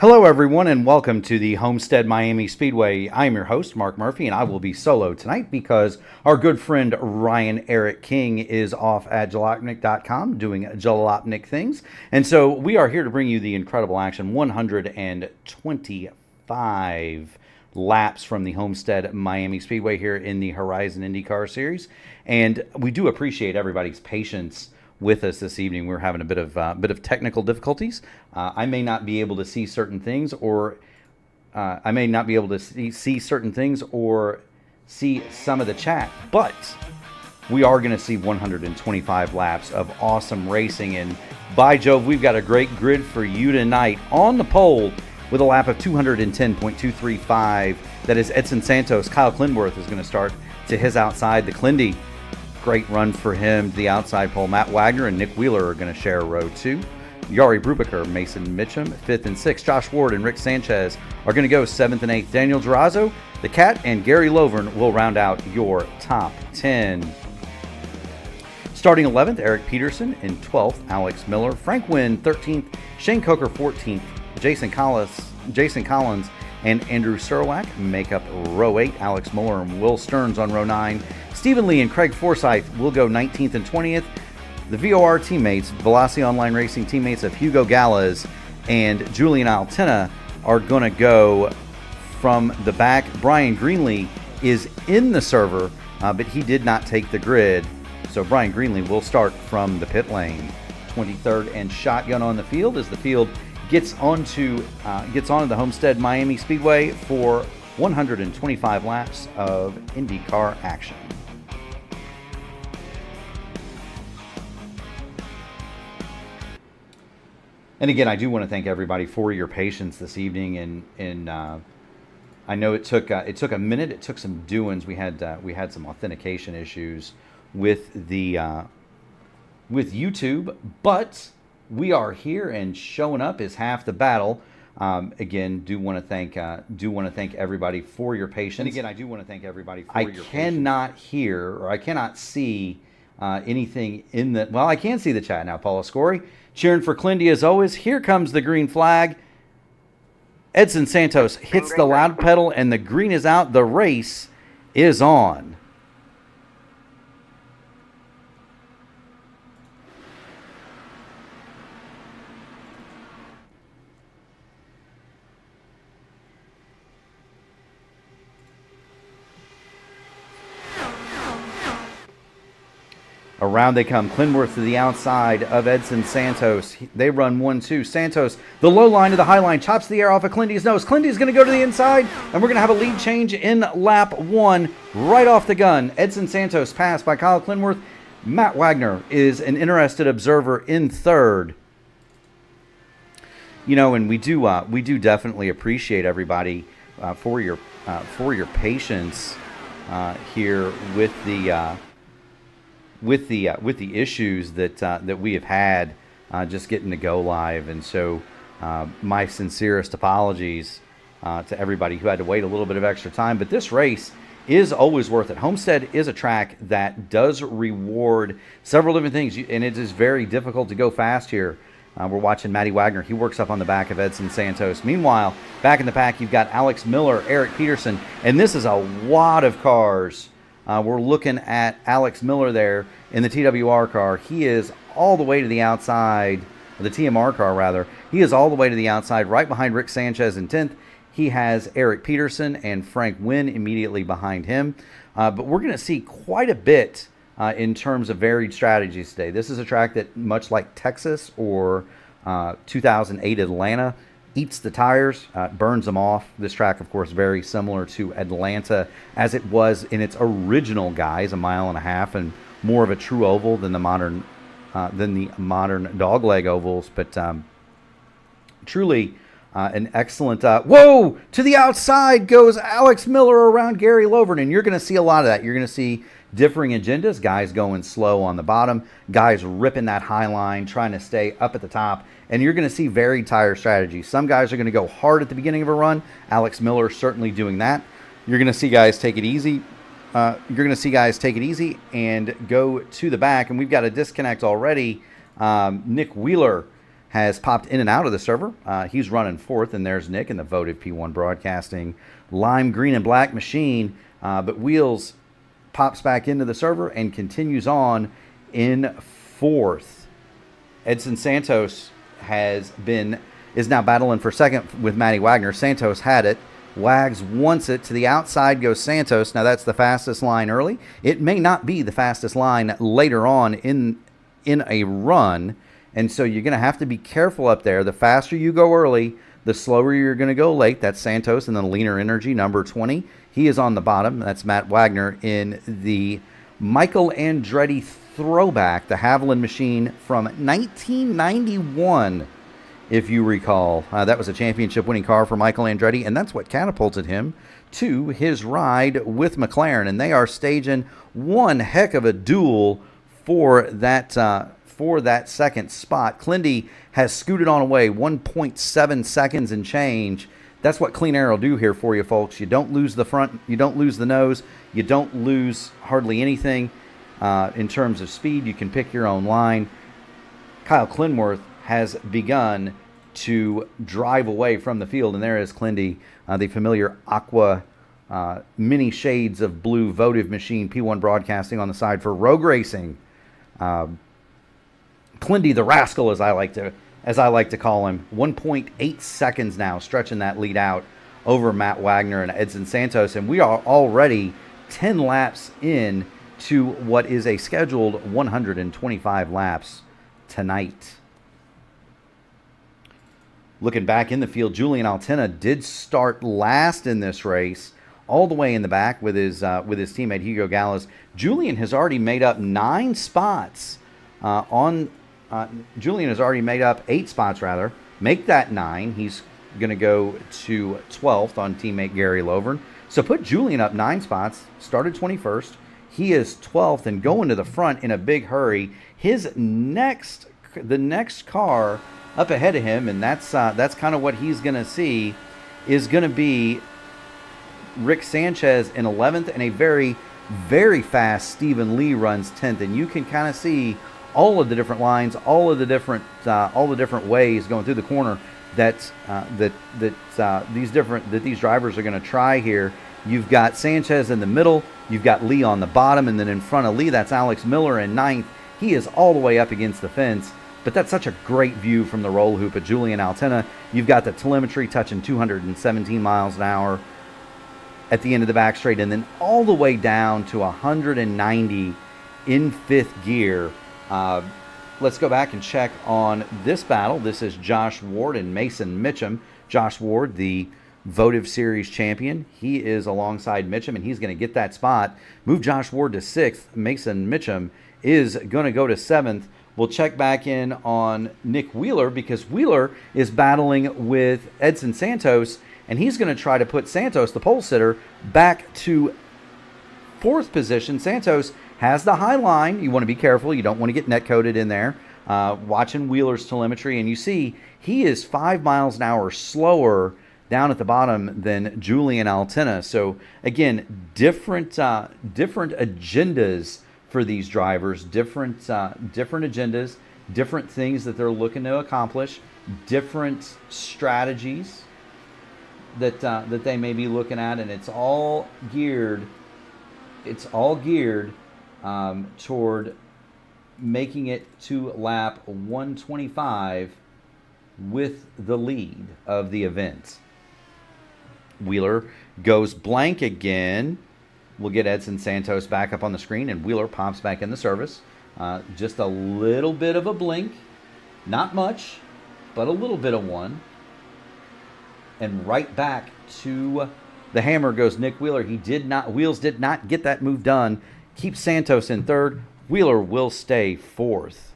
Hello, everyone, and welcome to the Homestead Miami Speedway. I'm your host, Mark Murphy, and I will be solo tonight because our good friend Ryan Eric King is off at jalopnik.com doing jalopnik things. And so we are here to bring you the incredible action, 125 laps from the Homestead Miami Speedway here in the Horizon IndyCar Series. And we do appreciate everybody's patience with us this evening. We're having a bit of technical difficulties. I may not be able to see certain things, or I may not be able to see certain things or see some of the chat, but we are going to see 125 laps of awesome racing. And by Jove, we've got a great grid for you tonight. On the pole with a lap of 210.235, that is Edson Santos. Kyle Clinworth is going to start to his outside. The Clindy, great run for him to the outside pole. Matt Wagner and Nick Wheeler are going to share Rd2. Yari Brubaker, Mason Mitchum, 5th and 6th. Josh Ward and Rick Sanchez are going to go 7th and 8th. Daniel Durazo, the Cat, and Gary Lovern will round out your top 10. Starting 11th, Eric Peterson. In 12th, Alex Miller. Frank Wynn, 13th. Shane Coker, 14th. Jason Collins and Andrew Serwak make up row 8. Alex Muller and Will Stearns on row 9. Stephen Lee and Craig Forsyth will go 19th and 20th. The VOR teammates, Velocity Online Racing teammates of Hugo Gallas and Julian Altina, are going to go from the back. Brian Greenlee is in the server, but he did not take the grid. So Brian Greenlee will start from the pit lane. 23rd and shotgun on the field as the field gets onto the Homestead Miami Speedway for 125 laps of IndyCar action. And again, I do want to thank everybody for your patience this evening. And I know it took a minute. It took some doings. We had some authentication issues with YouTube, but we are here, and showing up is half the battle. Again, do want to thank everybody for your patience. And again, I do want to thank everybody for your patience. I cannot hear, or I cannot see anything in the. Well, I can see the chat now. Paula Scory cheering for Clindy as always. Here comes the green flag. Edson Santos hits the loud pedal, and the green is out. The race is on. Around they come. Clinworth to the outside of Edson Santos. They run 1-2. Santos, the low line to the high line, chops the air off of Clindy's nose. Clindy's going to go to the inside, and we're going to have a lead change in lap 1 right off the gun. Edson Santos passed by Kyle Clinworth. Matt Wagner is an interested observer in 3rd. You know, and we do definitely appreciate everybody for your patience here with the issues that we have had just getting to go live. And so my sincerest apologies to everybody who had to wait a little bit of extra time. But this race is always worth it. Homestead is a track that does reward several different things, and it is very difficult to go fast here. We're watching Matty Wagner. He works up on the back of Edson Santos. Meanwhile, back in the pack, you've got Alex Miller, Eric Peterson, and this is a lot of cars. We're looking at Alex Miller there in the TWR car. He is all the way to the outside, or the TMR car rather. He is all the way to the outside, right behind Rick Sanchez in 10th. He has Eric Peterson and Frank Wynn immediately behind him. But we're going to see quite a bit in terms of varied strategies today. This is a track that, much like Texas or 2008 Atlanta, eats the tires, burns them off. This track, of course, very similar to Atlanta as it was in its original guise, 1.5 miles, and more of a true oval than the modern dogleg ovals. But truly an excellent. Whoa! To the outside goes Alex Miller around Gary Lovern, and you're going to see a lot of that. You're going to see differing agendas, guys going slow on the bottom, guys ripping that high line, trying to stay up at the top, and you're going to see varied tire strategies. Some guys are going to go hard at the beginning of a run. Alex Miller certainly doing that. You're going to see guys take it easy. And go to the back, and we've got a disconnect already. Nick Wheeler has popped in and out of the server. He's running fourth, and there's Nick in the votive P1 Broadcasting lime green and black machine. But Wheels pops back into the server and continues on in fourth. Edson Santos is now battling for second with Matty Wagner. Santos had it. Wags wants it. To the outside goes Santos. Now that's the fastest line early. It may not be the fastest line later on in a run. And so you're going to have to be careful up there. The faster you go early, the slower you're going to go late. That's Santos, and then Leaner Energy, number 20. He is on the bottom. That's Matt Wagner in the Michael Andretti throwback, the Haviland machine from 1991, if you recall. That was a championship-winning car for Michael Andretti, and that's what catapulted him to his ride with McLaren. And they are staging one heck of a duel for that second spot. Clindy has scooted on away 1.7 seconds and change. That's what Clean Air will do here for you, folks. You don't lose the front, you don't lose the nose, you don't lose hardly anything in terms of speed. You can pick your own line. Kyle Clinworth has begun to drive away from the field, and there is Clindy, the familiar aqua mini shades of blue votive machine, P1 Broadcasting on the side for Rogue Racing. Clindy the Rascal, as I like to call him, 1.8 seconds now, stretching that lead out over Matt Wagner and Edson Santos, and we are already 10 laps in to what is a scheduled 125 laps tonight. Looking back in the field, Julian Altena did start last in this race, all the way in the back with his teammate Hugo Gallas. Julian has already made up 9 spots Julian has already made up 8 spots, rather. Make that 9. He's going to go to 12th on teammate Gary Lovern. So put Julian up 9 spots, started 21st. He is 12th and going to the front in a big hurry. The next car up ahead of him, and that's kind of what he's going to see, is going to be Rick Sanchez in 11th, and a very, very fast Stephen Lee runs 10th. And you can kind of see all of the different lines, all of the different ways going through the corner that these drivers are going to try here. You've got Sanchez in the middle, you've got Lee on the bottom, and then in front of Lee, that's Alex Miller in 9th. He is all the way up against the fence, but that's such a great view from the roll hoop at Julian Altena. You've got the telemetry touching 217 miles an hour at the end of the back straight, and then all the way down to 190 in 5th gear. Let's go back and check on this battle. This is Josh Ward and Mason Mitchum. Josh Ward, the votive series champion. He is alongside Mitchum, and he's going to get that spot. Move Josh Ward to 6th. Mason Mitchum is going to go to 7th. We'll check back in on Nick Wheeler, because Wheeler is battling with Edson Santos, and he's going to try to put Santos, the pole sitter, back to 4th position. Santos has the high line. You want to be careful. You don't want to get net coded in there. Watching Wheeler's telemetry, and you see he is 5 miles an hour slower down at the bottom than Julian Altena. So again, different agendas for these drivers, different agendas, different things that they're looking to accomplish, different strategies that they may be looking at, and it's all geared toward making it to lap 125 with the lead of the event. Wheeler goes blank again. We'll get Edson Santos back up on the screen, and Wheeler pops back in the service. Just a little bit of a blink. Not much, but a little bit of one. And right back to the hammer goes Nick Wheeler. Wheels did not get that move done. Keeps Santos in 3rd. Wheeler will stay 4th.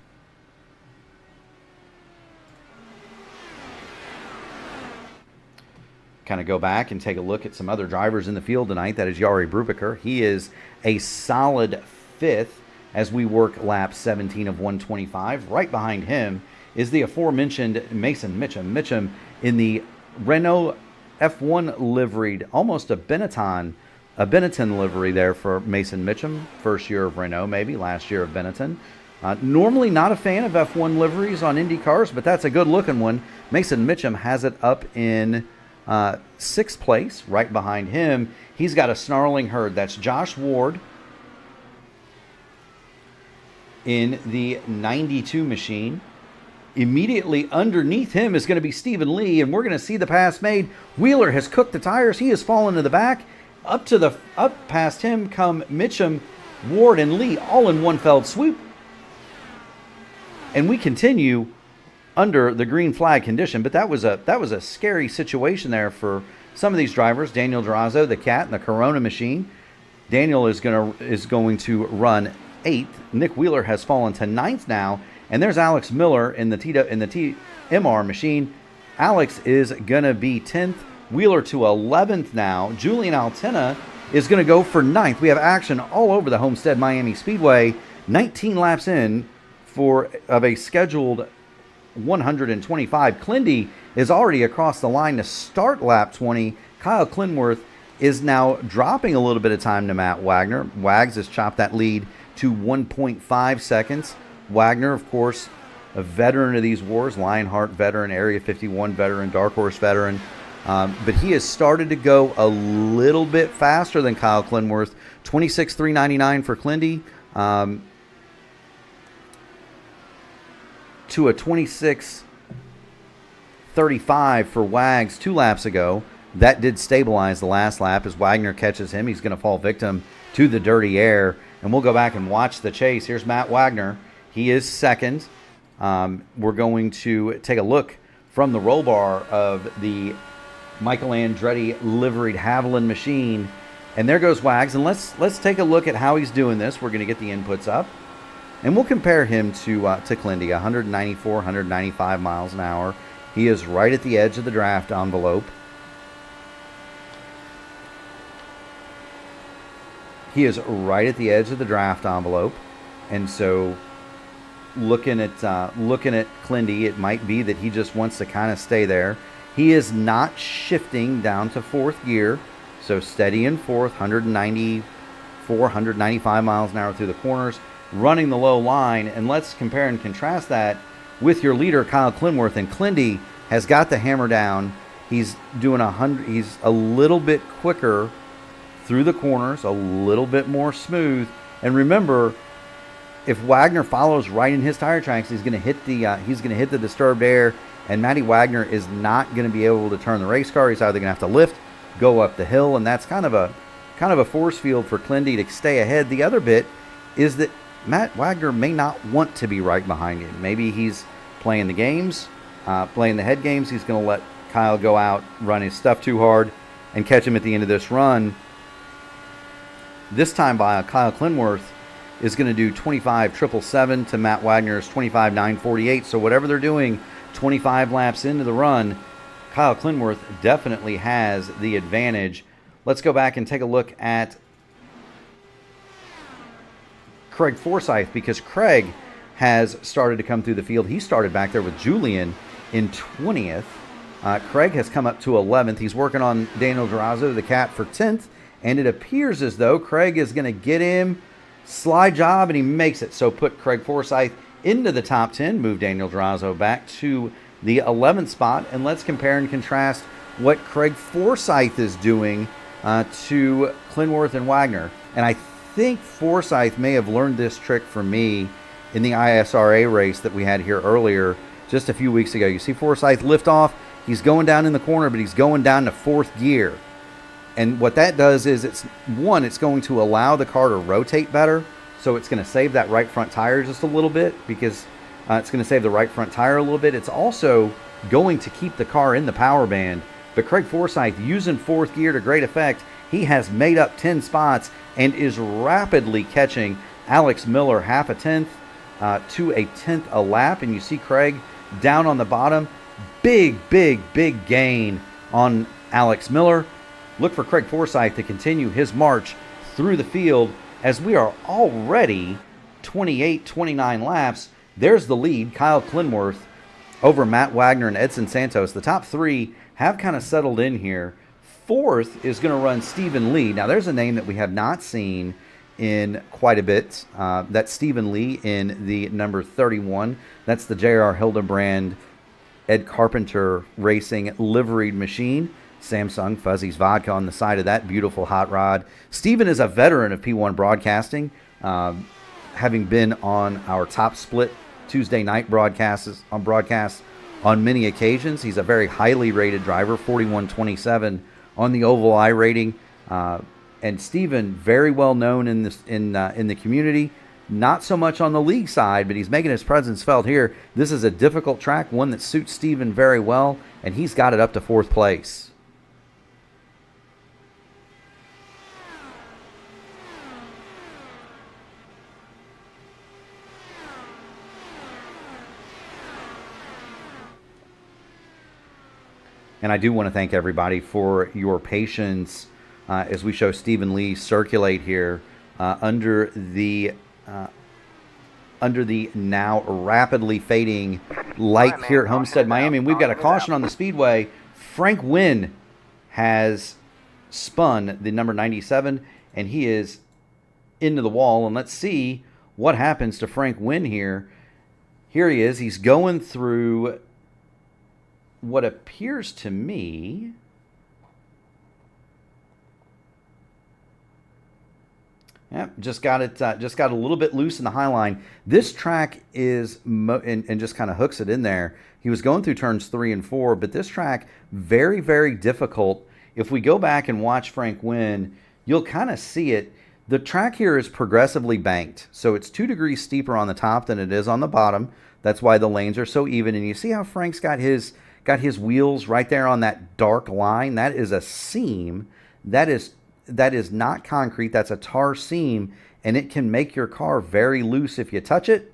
Kind of go back and take a look at some other drivers in the field tonight. That is Jari Brubaker. He is a solid 5th as we work lap 17 of 125. Right behind him is the aforementioned Mason Mitchum. Mitchum in the Renault F1 liveried, almost a Benetton livery there for Mason Mitchum. First year of Renault, maybe last year of Benetton. Normally not a fan of F1 liveries on Indy cars, but that's a good-looking one. Mason Mitchum has it up in 6th place, right behind him. He's got a snarling herd. That's Josh Ward in the 92 machine. Immediately underneath him is going to be Stephen Lee, and we're going to see the pass made. Wheeler has cooked the tires. He has fallen to the back. Up past him come Mitchum, Ward, and Lee, all in one fell swoop. And we continue under the green flag condition, but that was a scary situation there for some of these drivers. Daniel Durazo, the Cat, and the Corona machine. Daniel is going to run 8th. Nick Wheeler has fallen to 9th now. And there's Alex Miller in the TMR machine. Alex is going to be 10th. Wheeler to 11th now. Julian Altena is going to go for 9th. We have action all over the Homestead Miami Speedway. 19 laps in of a scheduled 125. Clindy is already across the line to start lap 20. Kyle Clinworth is now dropping a little bit of time to Matt Wagner. Wags has chopped that lead to 1.5 seconds. Wagner, of course, a veteran of these wars, Lionheart veteran, Area 51 veteran, Dark Horse veteran. But he has started to go a little bit faster than Kyle Clinworth. 26.399 for Clindy to a 26.35 for Wags 2 laps ago. That did stabilize the last lap as Wagner catches him. He's going to fall victim to the dirty air. And we'll go back and watch the chase. Here's Matt Wagner. He is 2nd. We're going to take a look from the roll bar of the Michael Andretti liveried Haviland machine. And there goes Wags. And let's take a look at how he's doing this. We're going to get the inputs up. And we'll compare him to Clindy, 194, 195 miles an hour. He is right at the edge of the draft envelope. He is right at the edge of the draft envelope. And so looking at Clindy, it might be that he just wants to kind of stay there. He is not shifting down to 4th gear, so steady in 4th, 194, 195 miles an hour through the corners, running the low line. And let's compare and contrast that with your leader, Kyle Clinworth. And Clindy has got the hammer down. He's doing 100. He's a little bit quicker through the corners, a little bit more smooth. And remember, if Wagner follows right in his tire tracks, he's going to hit the disturbed air, and Matty Wagner is not going to be able to turn the race car. He's either going to have to lift, go up the hill, and that's kind of a force field for Clindy to stay ahead. The other bit is that Matt Wagner may not want to be right behind him. Maybe he's playing the games, playing the head games. He's going to let Kyle go out, run his stuff too hard, and catch him at the end of this run. This time by Kyle Clinworth is going to do 25,777 to Matt Wagner's 25,948. So whatever they're doing 25 laps into the run, Kyle Clinworth definitely has the advantage. Let's go back and take a look at Craig Forsyth, because Craig has started to come through the field. He started back there with Julian in 20th. Craig has come up to 11th. He's working on Daniel Durazo, the Cat, for 10th. And it appears as though Craig is going to get him. Slide job, and he makes it. So put Craig Forsyth into the top 10. Move Daniel Durazo back to the 11th spot. And let's compare and contrast what Craig Forsyth is doing to Clinworth and Wagner. And I think Forsyth may have learned this trick from me in the ISRA race that we had here earlier just a few weeks ago. You see Forsyth lift off. He's going down in the corner, but he's going down to 4th gear. And what that does is it's going to allow the car to rotate better. So it's going to save that right front tire just a little bit, because it's going to save the right front tire a little bit. It's also going to keep the car in the power band. But Craig Forsyth using 4th gear to great effect. He has made up 10 spots and is rapidly catching Alex Miller half a tenth to a tenth a lap. And you see Craig down on the bottom. Big gain on Alex Miller. Look for Craig Forsyth to continue his march through the field as we are already 29 laps. There's the lead, Kyle Clinworth over Matt Wagner and Edson Santos. The top 3 have kind of settled in here. 4th is going to run Stephen Lee. Now, there's a name that we have not seen in quite a bit. That's Stephen Lee in the number 31. That's the J.R. Hildebrand Ed Carpenter Racing liveried machine. Samsung Fuzzy's Vodka on the side of that beautiful hot rod. Stephen is a veteran of P1 broadcasting, having been on our Top Split Tuesday night broadcasts on many occasions. He's a very highly rated driver, 4127 on the Oval I rating. And Stephen, very well known in the community. Not so much on the league side, but he's making his presence felt here. This is a difficult track, one that suits Stephen very well, and he's got it up to 4th place. And I do want to thank everybody for your patience as we show Stephen Lee circulate here under the now rapidly fading light here at Homestead, Miami. And we've got a caution on the speedway. Frank Wynn has spun the number 97, and he is into the wall. And let's see what happens to Frank Wynn here. Here he is. He's going through what appears to me just got a little bit loose in the high line. This track is and just kind of hooks it in there. He was going through turns 3 and 4, but this track very, very difficult. If we go back and watch Frank Wynn, you'll kind of see it. The track here is progressively banked, so it's 2 degrees steeper on the top than it is on the bottom. That's why the lanes are so even. And you see how Frank's got his wheels right there on that dark line. That is a seam. That is not concrete. That's a tar seam, and it can make your car very loose if you touch it.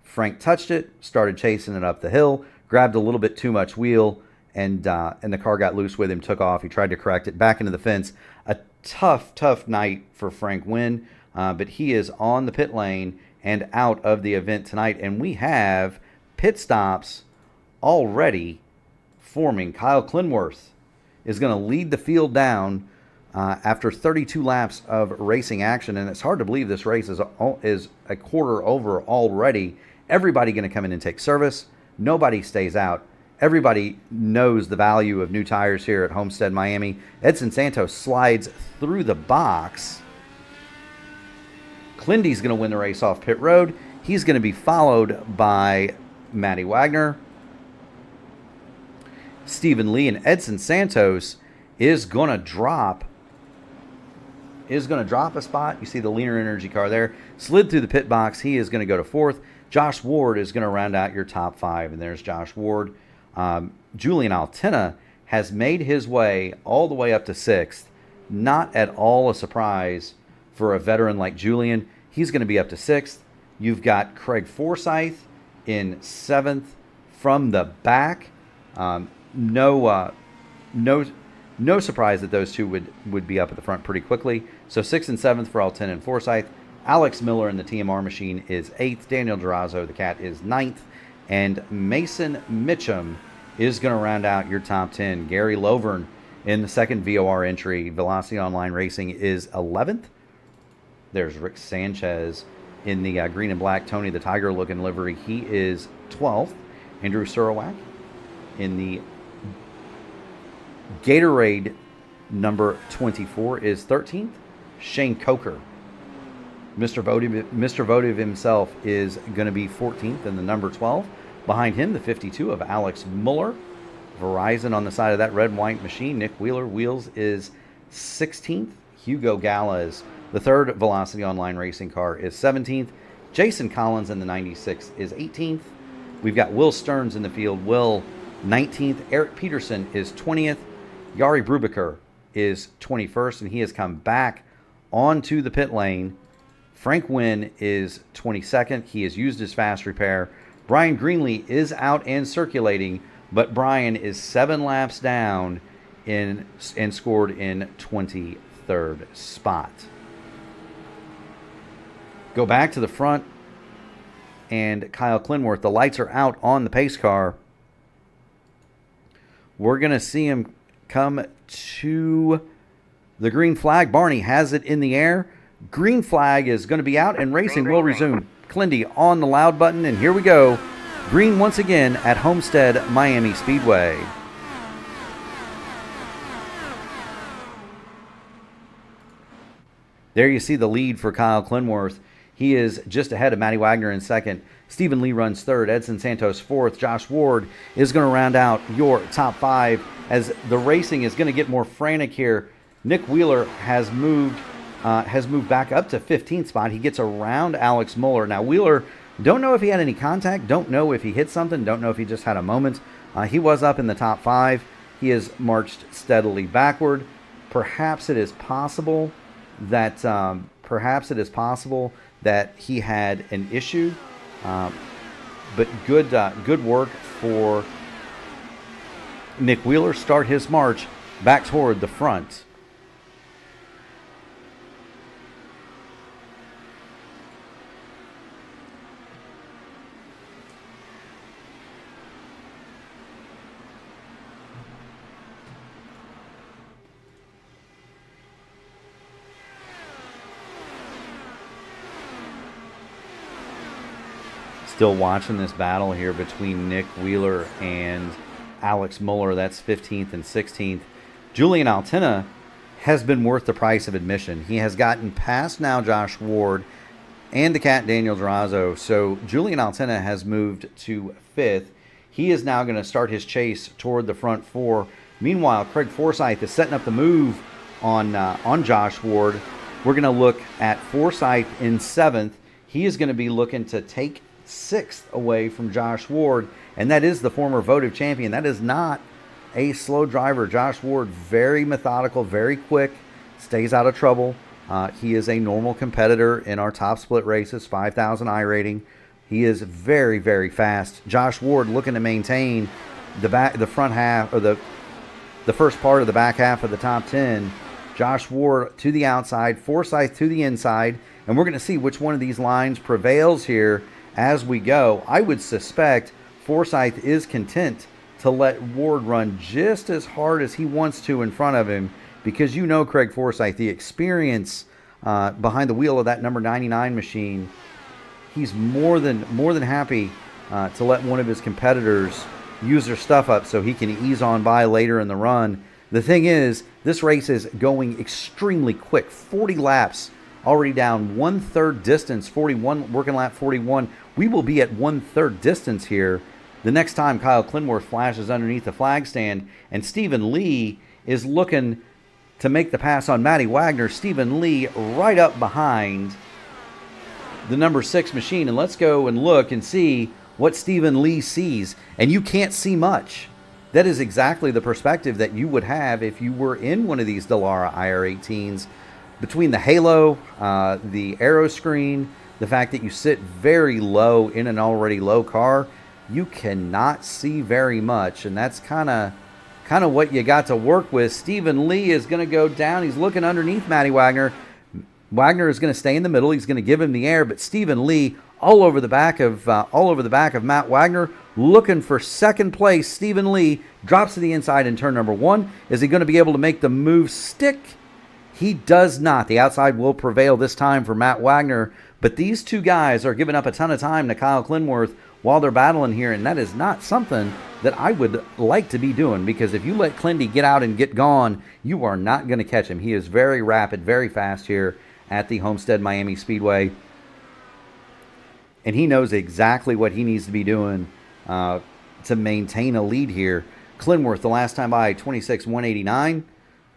Frank touched it, started chasing it up the hill, grabbed a little bit too much wheel, and the car got loose with him, took off. He tried to correct it back into the fence. A tough night for Frank Wynn, but he is on the pit lane and out of the event tonight. And we have pit stops already forming. Kyle Clinworth is going to lead the field down after 32 laps of racing action, and it's hard to believe this race is a quarter over already. Everybody going to come in and take service. Nobody stays out. Everybody knows the value of new tires here at Homestead, Miami. Edson Santos slides through the box. Clindy's going to win the race off pit road. He's going to be followed by Matty Wagner. Stephen Lee and Edson Santos is going to drop a spot. You see the Leaner Energy car there. Slid through the pit box. He is going to go to 4th. Josh Ward is going to round out your top 5. And there's Josh Ward. Julian Altina has made his way all the way up to 6th. Not at all a surprise for a veteran like Julian. He's going to be up to 6th. You've got Craig Forsyth in 7th from the back. No surprise that those two would be up at the front pretty quickly. So 6th and 7th for Altin and Forsyth. Alex Miller in the TMR machine is 8th. Daniel Durazo, the Cat, is 9th. And Mason Mitchum is going to round out your top 10. Gary Lovern in the second VOR entry. Velocity Online Racing is 11th. There's Rick Sanchez in the green and black Tony the Tiger looking livery. He is 12th. Andrew Surawak in the Gatorade number 24 is 13th. Shane Coker, Mr. Votive himself, is going to be 14th in the number 12. Behind him, the 52 of Alex Muller. Verizon on the side of that red and white machine. Nick Wheeler Wheels is 16th. Hugo Gallas, the third Velocity Online Racing car, is 17th. Jason Collins in the 96 is 18th. We've got Will Stearns in the field. Will, 19th. Eric Peterson is 20th. Yari Brubaker is 21st, and he has come back onto the pit lane. Frank Wynn is 22nd. He has used his fast repair. Brian Greenlee is out and circulating, but Brian is 7 laps down and scored in 23rd spot. Go back to the front, and Kyle Clinworth. The lights are out on the pace car. We're going to see him come to the green flag. Barney has it in the air. Green flag is going to be out, and racing will resume. Clindy on the loud button, and here we go. Green once again at Homestead Miami Speedway. There you see the lead for Kyle Clinworth. He is just ahead of Matty Wagner in second. Stephen Lee runs third. Edson Santos fourth. Josh Ward is going to round out your top five as the racing is going to get more frantic here. Nick Wheeler has moved back up to 15th spot. He gets around Alex Muller. Now Wheeler, don't know if he had any contact. Don't know if he hit something. Don't know if he just had a moment. He was up in the top five. He has marched steadily backward. Perhaps it is possible that he had an issue, but good work for Nick Wheeler. Start his march back toward the front. Still watching this battle here between Nick Wheeler and Alex Muller. That's 15th and 16th. Julian Altina has been worth the price of admission. He has gotten past now Josh Ward and the Cat Daniel Durazo. So Julian Altina has moved to 5th. He is now going to start his chase toward the front four. Meanwhile, Craig Forsyth is setting up the move on Josh Ward. We're going to look at Forsyth in 7th. He is going to be looking to take 6th away from Josh Ward, and that is the former votive champion. That is not a slow driver. Josh Ward, very methodical, very quick, stays out of trouble. He is a normal competitor in our top split races, 5,000 I rating. He is very, very fast. Josh Ward looking to maintain the front half, or the first part of the back half of the top 10. Josh Ward to the outside, Forsyth to the inside, and we're going to see which one of these lines prevails here as we go. I would suspect Forsyth is content to let Ward run just as hard as he wants to in front of him, because you know Craig Forsyth, the experience behind the wheel of that number 99 machine, he's more than happy to let one of his competitors use their stuff up so he can ease on by later in the run. The thing is, this race is going extremely quick. 40 laps already down 1/3 distance, 41, working lap 41. We will be at 1/3 distance here the next time Kyle Clinworth flashes underneath the flag stand, and Stephen Lee is looking to make the pass on Matty Wagner. Stephen Lee right up behind the number 6 machine, and let's go and look and see what Stephen Lee sees, and you can't see much. That is exactly the perspective that you would have if you were in one of these Dallara IR18s. Between the halo, the aero screen, the fact that you sit very low in an already low car, you cannot see very much, and that's kind of what you got to work with. Stephen Lee is going to go down. He's looking underneath Matty Wagner. Wagner is going to stay in the middle. He's going to give him the air, but Stephen Lee all over the back of Matt Wagner, looking for second place. Stephen Lee drops to the inside in turn number 1. Is he going to be able to make the move stick? He does not. The outside will prevail this time for Matt Wagner, but these two guys are giving up a ton of time to Kyle Clinworth while they're battling here, and that is not something that I would like to be doing, because if you let Clindy get out and get gone, you are not going to catch him. He is very rapid, very fast here at the Homestead Miami Speedway, and he knows exactly what he needs to be doing to maintain a lead here. Clinworth, the last time by, 26,189.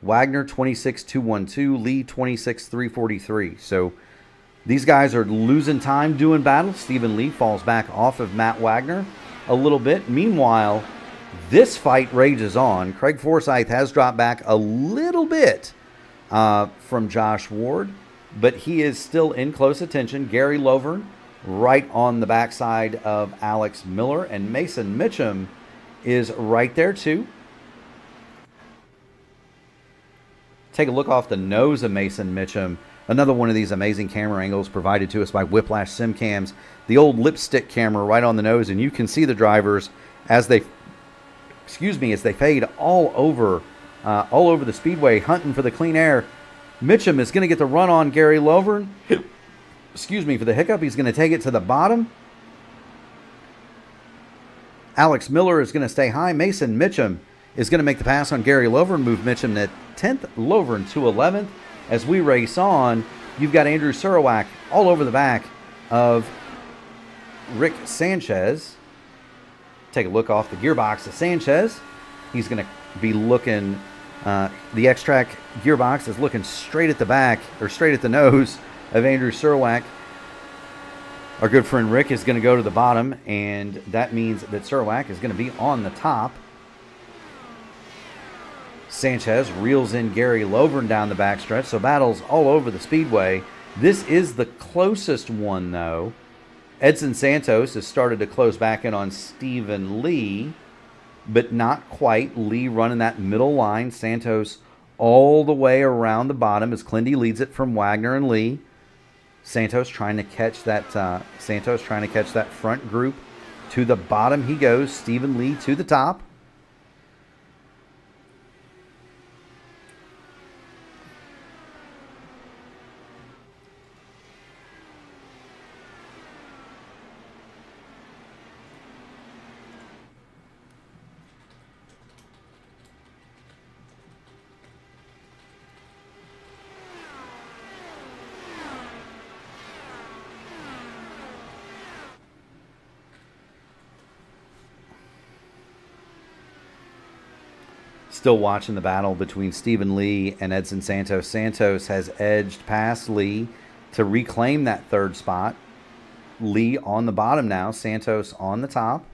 Wagner, 26,212. Lee, 26,343. So these guys are losing time doing battle. Stephen Lee falls back off of Matt Wagner a little bit. Meanwhile, this fight rages on. Craig Forsyth has dropped back a little bit from Josh Ward, but he is still in close attention. Gary Lovern right on the backside of Alex Miller, and Mason Mitchum is right there too. Take a look off the nose of Mason Mitchum. Another one of these amazing camera angles provided to us by Whiplash Sim Cams. The old lipstick camera right on the nose, and you can see the drivers as they fade all over the speedway, hunting for the clean air. Mitchum is going to get the run on Gary Lovern. Excuse me for the hiccup. He's going to take it to the bottom. Alex Miller is going to stay high. Mason Mitchum is going to make the pass on Gary Lovern, move Mitchum to 10th, Lovern to 11th. As we race on, you've got Andrew Surowiak all over the back of Rick Sanchez. Take a look off the gearbox of Sanchez. He's going to be looking... the X-Track gearbox is looking straight at the back, or straight at the nose of Andrew Surowiak. Our good friend Rick is going to go to the bottom, and that means that Surowiak is going to be on the top. Sanchez reels in Gary Lovern down the backstretch, so battles all over the speedway. This is the closest one, though. Edson Santos has started to close back in on Stephen Lee, but not quite. Lee running that middle line. Santos all the way around the bottom as Clindy leads it from Wagner and Lee. Santos trying to catch that front group. To the bottom he goes. Stephen Lee to the top. Still watching the battle between Stephen Lee and Edson Santos. Santos has edged past Lee to reclaim that third spot. Lee on the bottom now. Santos on the top.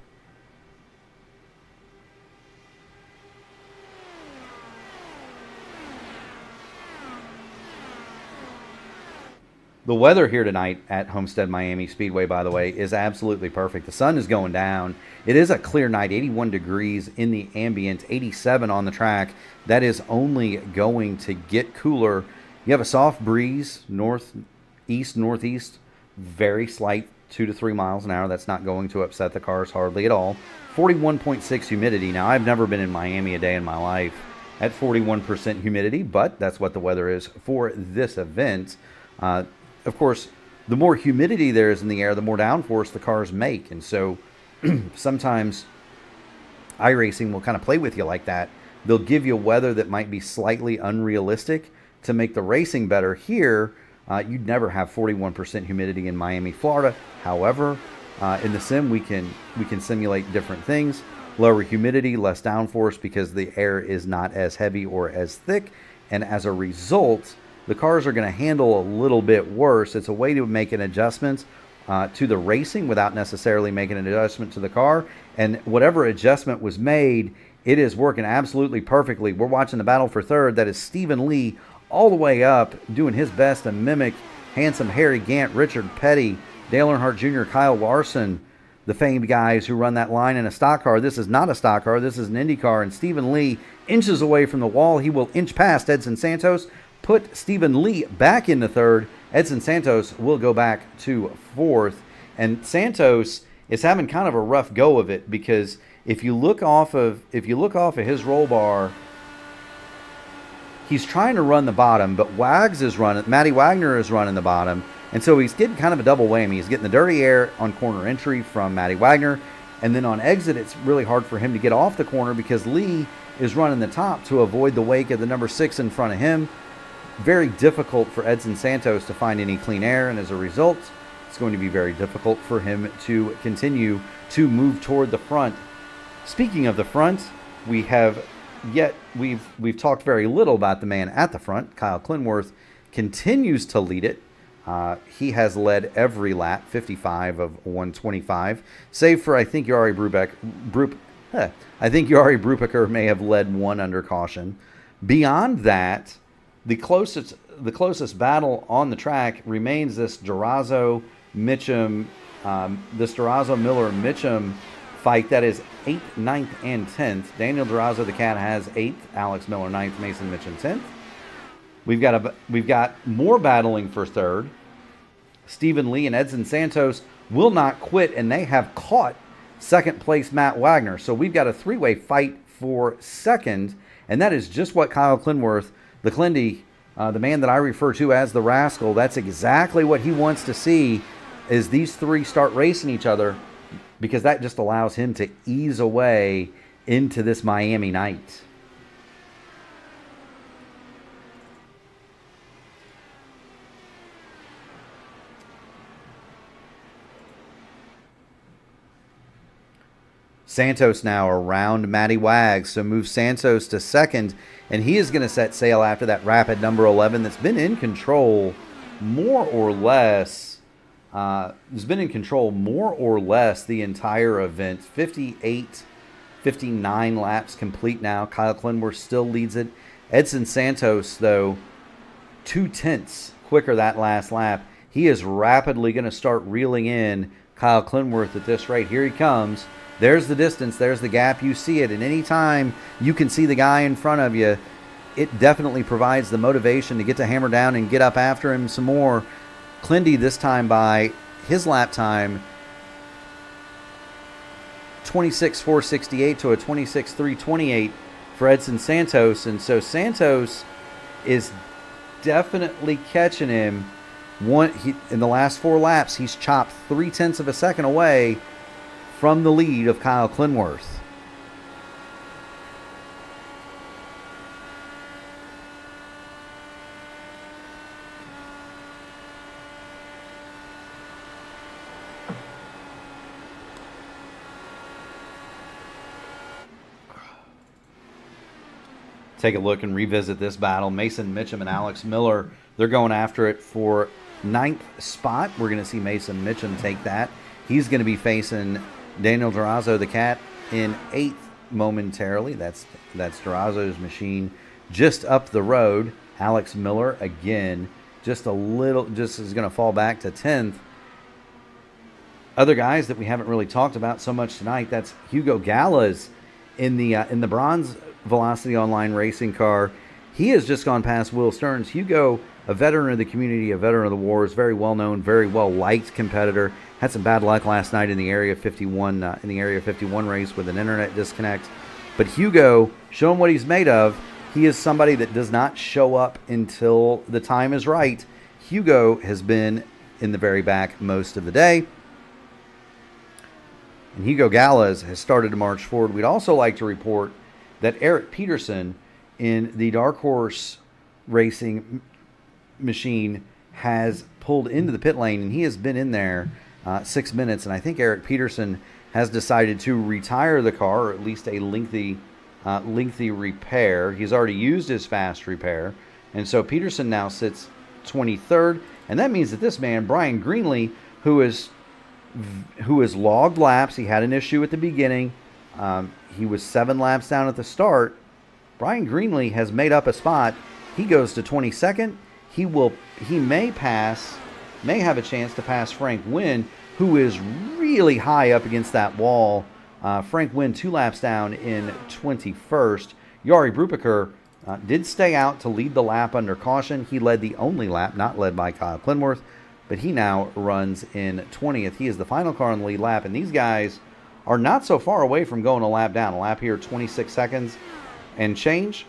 The weather here tonight at Homestead Miami Speedway, by the way, is absolutely perfect. The sun is going down. It is a clear night, 81 degrees in the ambient, 87 on the track. That is only going to get cooler. You have a soft breeze, northeast, northeast, very slight, 2 to 3 miles an hour. That's not going to upset the cars hardly at all. 41.6 humidity. Now, I've never been in Miami a day in my life at 41% humidity, but that's what the weather is for this event. Of course, the more humidity there is in the air, the more downforce the cars make. And so sometimes iRacing will kind of play with you like that. They'll give you weather that might be slightly unrealistic to make the racing better. Here, you'd never have 41% humidity in Miami, Florida. However, in the sim, we can simulate different things. Lower humidity, less downforce because the air is not as heavy or as thick. And as a result, the cars are going to handle a little bit worse. It's a way to make an adjustment to the racing without necessarily making an adjustment to the car. And whatever adjustment was made, it is working absolutely perfectly. We're watching the battle for third. That is Stephen Lee all the way up, doing his best to mimic handsome Harry Gant, Richard Petty, Dale Earnhardt Jr., Kyle Larson, the famed guys who run that line in a stock car. This is not a stock car. This is an Indy car. And Stephen Lee inches away from the wall. He will inch past Edson Santos, put Stephen Lee back into third. Edson Santos will go back to fourth. And Santos is having kind of a rough go of it because if you look off of his roll bar, he's trying to run the bottom, but Matty Wagner is running the bottom. And so he's getting kind of a double whammy. He's getting the dirty air on corner entry from Matty Wagner. And then on exit, it's really hard for him to get off the corner because Lee is running the top to avoid the wake of the number 6 in front of him. Very difficult for Edson Santos to find any clean air, and as a result, it's going to be very difficult for him to continue to move toward the front. Speaking of the front, we've talked very little about the man at the front. Kyle Clinworth continues to lead it. He has led every lap, 55 of 125, save for I think Jari Brubaker may have led one under caution. Beyond that, the closest battle on the track remains this Durazo Miller Mitchum fight. That is 8th, 9th, and 10th. Daniel Durazo, the cat, has 8th. Alex Miller 9th. Mason Mitchum 10th. We've got more battling for third. Stephen Lee and Edson Santos will not quit, and they have caught second place Matt Wagner. So we've got a three-way fight for second, and that is just what Kyle Clinworth, the Clindy, the man that I refer to as the Rascal, that's exactly what he wants to see, is these three start racing each other, because that just allows him to ease away into this Miami night. Santos now around Matty Wags, so moves Santos to second, and he is going to set sail after that rapid number 11 that's been in control more or less. Has been in control more or less the entire event. 58, 59 laps complete now. Kyle Clinworth still leads it. Edson Santos, though, 0.2 quicker that last lap. He is rapidly going to start reeling in Kyle Clinworth at this rate. Here he comes. There's the distance. There's the gap. You see it. And any time you can see the guy in front of you, it definitely provides the motivation to get to hammer down and get up after him some more. Clindy this time by his lap time, 26.468 to a 26.328 for Edson Santos. And so Santos is definitely catching him. In the last 4 laps, he's chopped 0.3 of a second away from the lead of Kyle Clinworth. Take a look and revisit this battle. Mason Mitchum and Alex Miller, they're going after it for 9th spot. We're going to see Mason Mitchum take that. He's going to be facing Daniel Durazo, the Cat, in 8th momentarily. That's Durazo's machine just up the road. Alex Miller, again, just is going to fall back to 10th. Other guys that we haven't really talked about so much tonight, that's Hugo Gallas in the Bronze Velocity Online racing car. He has just gone past Will Stearns. Hugo, a veteran of the community, a veteran of the wars, very well known, very well liked competitor. Had some bad luck last night in the Area 51 race with an internet disconnect. But Hugo, showing what he's made of. He is somebody that does not show up until the time is right. Hugo has been in the very back most of the day. And Hugo Gallas has started to march forward. We'd also like to report that Eric Peterson in the Dark Horse Racing machine has pulled into the pit lane, and he has been in there 6 minutes. And I think Eric Peterson has decided to retire the car, or at least a lengthy repair. He's already used his fast repair. And so Peterson now sits 23rd. And that means that this man, Brian Greenlee, who has logged laps, he had an issue at the beginning. He was 7 laps down at the start. Brian Greenlee has made up a spot. He goes to 22nd. He may have a chance to pass Frank Wynn, who is really high up against that wall. Frank Wynn 2 laps down in 21st. Jari Brubaker did stay out to lead the lap under caution. He led the only lap, not led by Kyle Clinworth, but he now runs in 20th. He is the final car on the lead lap, and these guys are not so far away from going a lap down. A lap here, 26 seconds and change.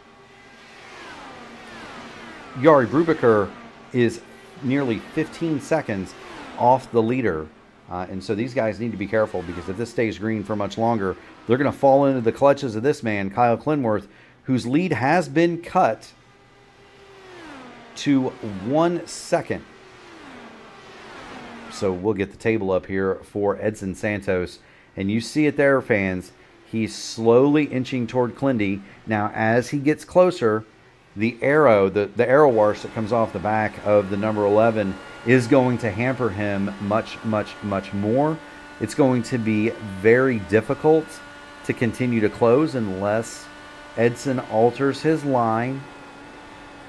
Jari Brubaker is nearly 15 seconds off the leader. And so these guys need to be careful, because if this stays green for much longer, they're going to fall into the clutches of this man, Kyle Clinworth, whose lead has been cut to 1 second. So we'll get the table up here for Edson Santos. And you see it there, fans. He's slowly inching toward Clindy. Now, as he gets closer, the arrow wash that comes off the back of the number 11 is going to hamper him much, much, much more. It's going to be very difficult to continue to close unless Edson alters his line.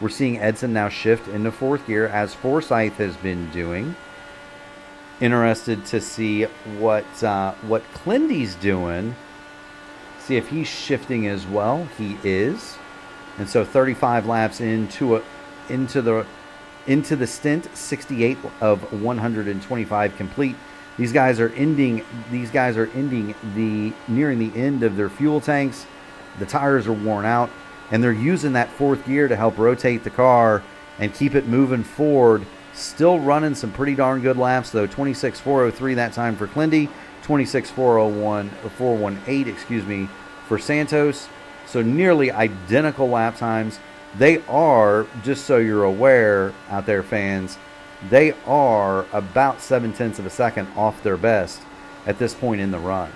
We're seeing Edson now shift into 4th gear, as Forsyth has been doing. Interested to see what Clindy's doing. See if he's shifting as well. He is. And so 35 laps into the stint, 68 of 125 complete. These guys are ending nearing the end of their fuel tanks. The tires are worn out, and they're using that 4th gear to help rotate the car and keep it moving forward. Still running some pretty darn good laps, though. 26.403 that time for Clindy, 26.401 or 418, excuse me, for Santos. So nearly identical lap times. They are, just so you're aware out there, fans, they are about 0.7 of a second off their best at this point in the run.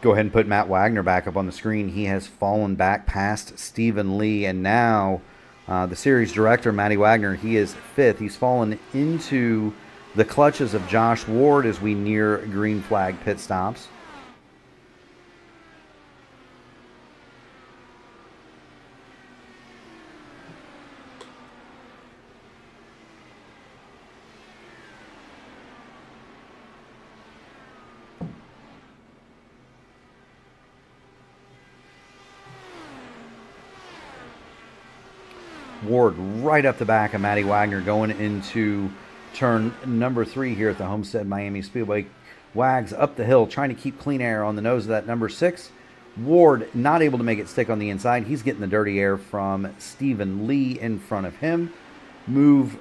Go ahead and put Matt Wagner back up on the screen. He has fallen back past Stephen Lee, and now the series director, Matty Wagner, he is 5th. He's fallen into the clutches of Josh Ward as we near green flag pit stops. Ward right up the back of Matty Wagner going into turn number 3 here at the Homestead Miami Speedway. Wags up the hill trying to keep clean air on the nose of that number 6. Ward not able to make it stick on the inside. He's getting the dirty air from Stephen Lee in front of him. Move.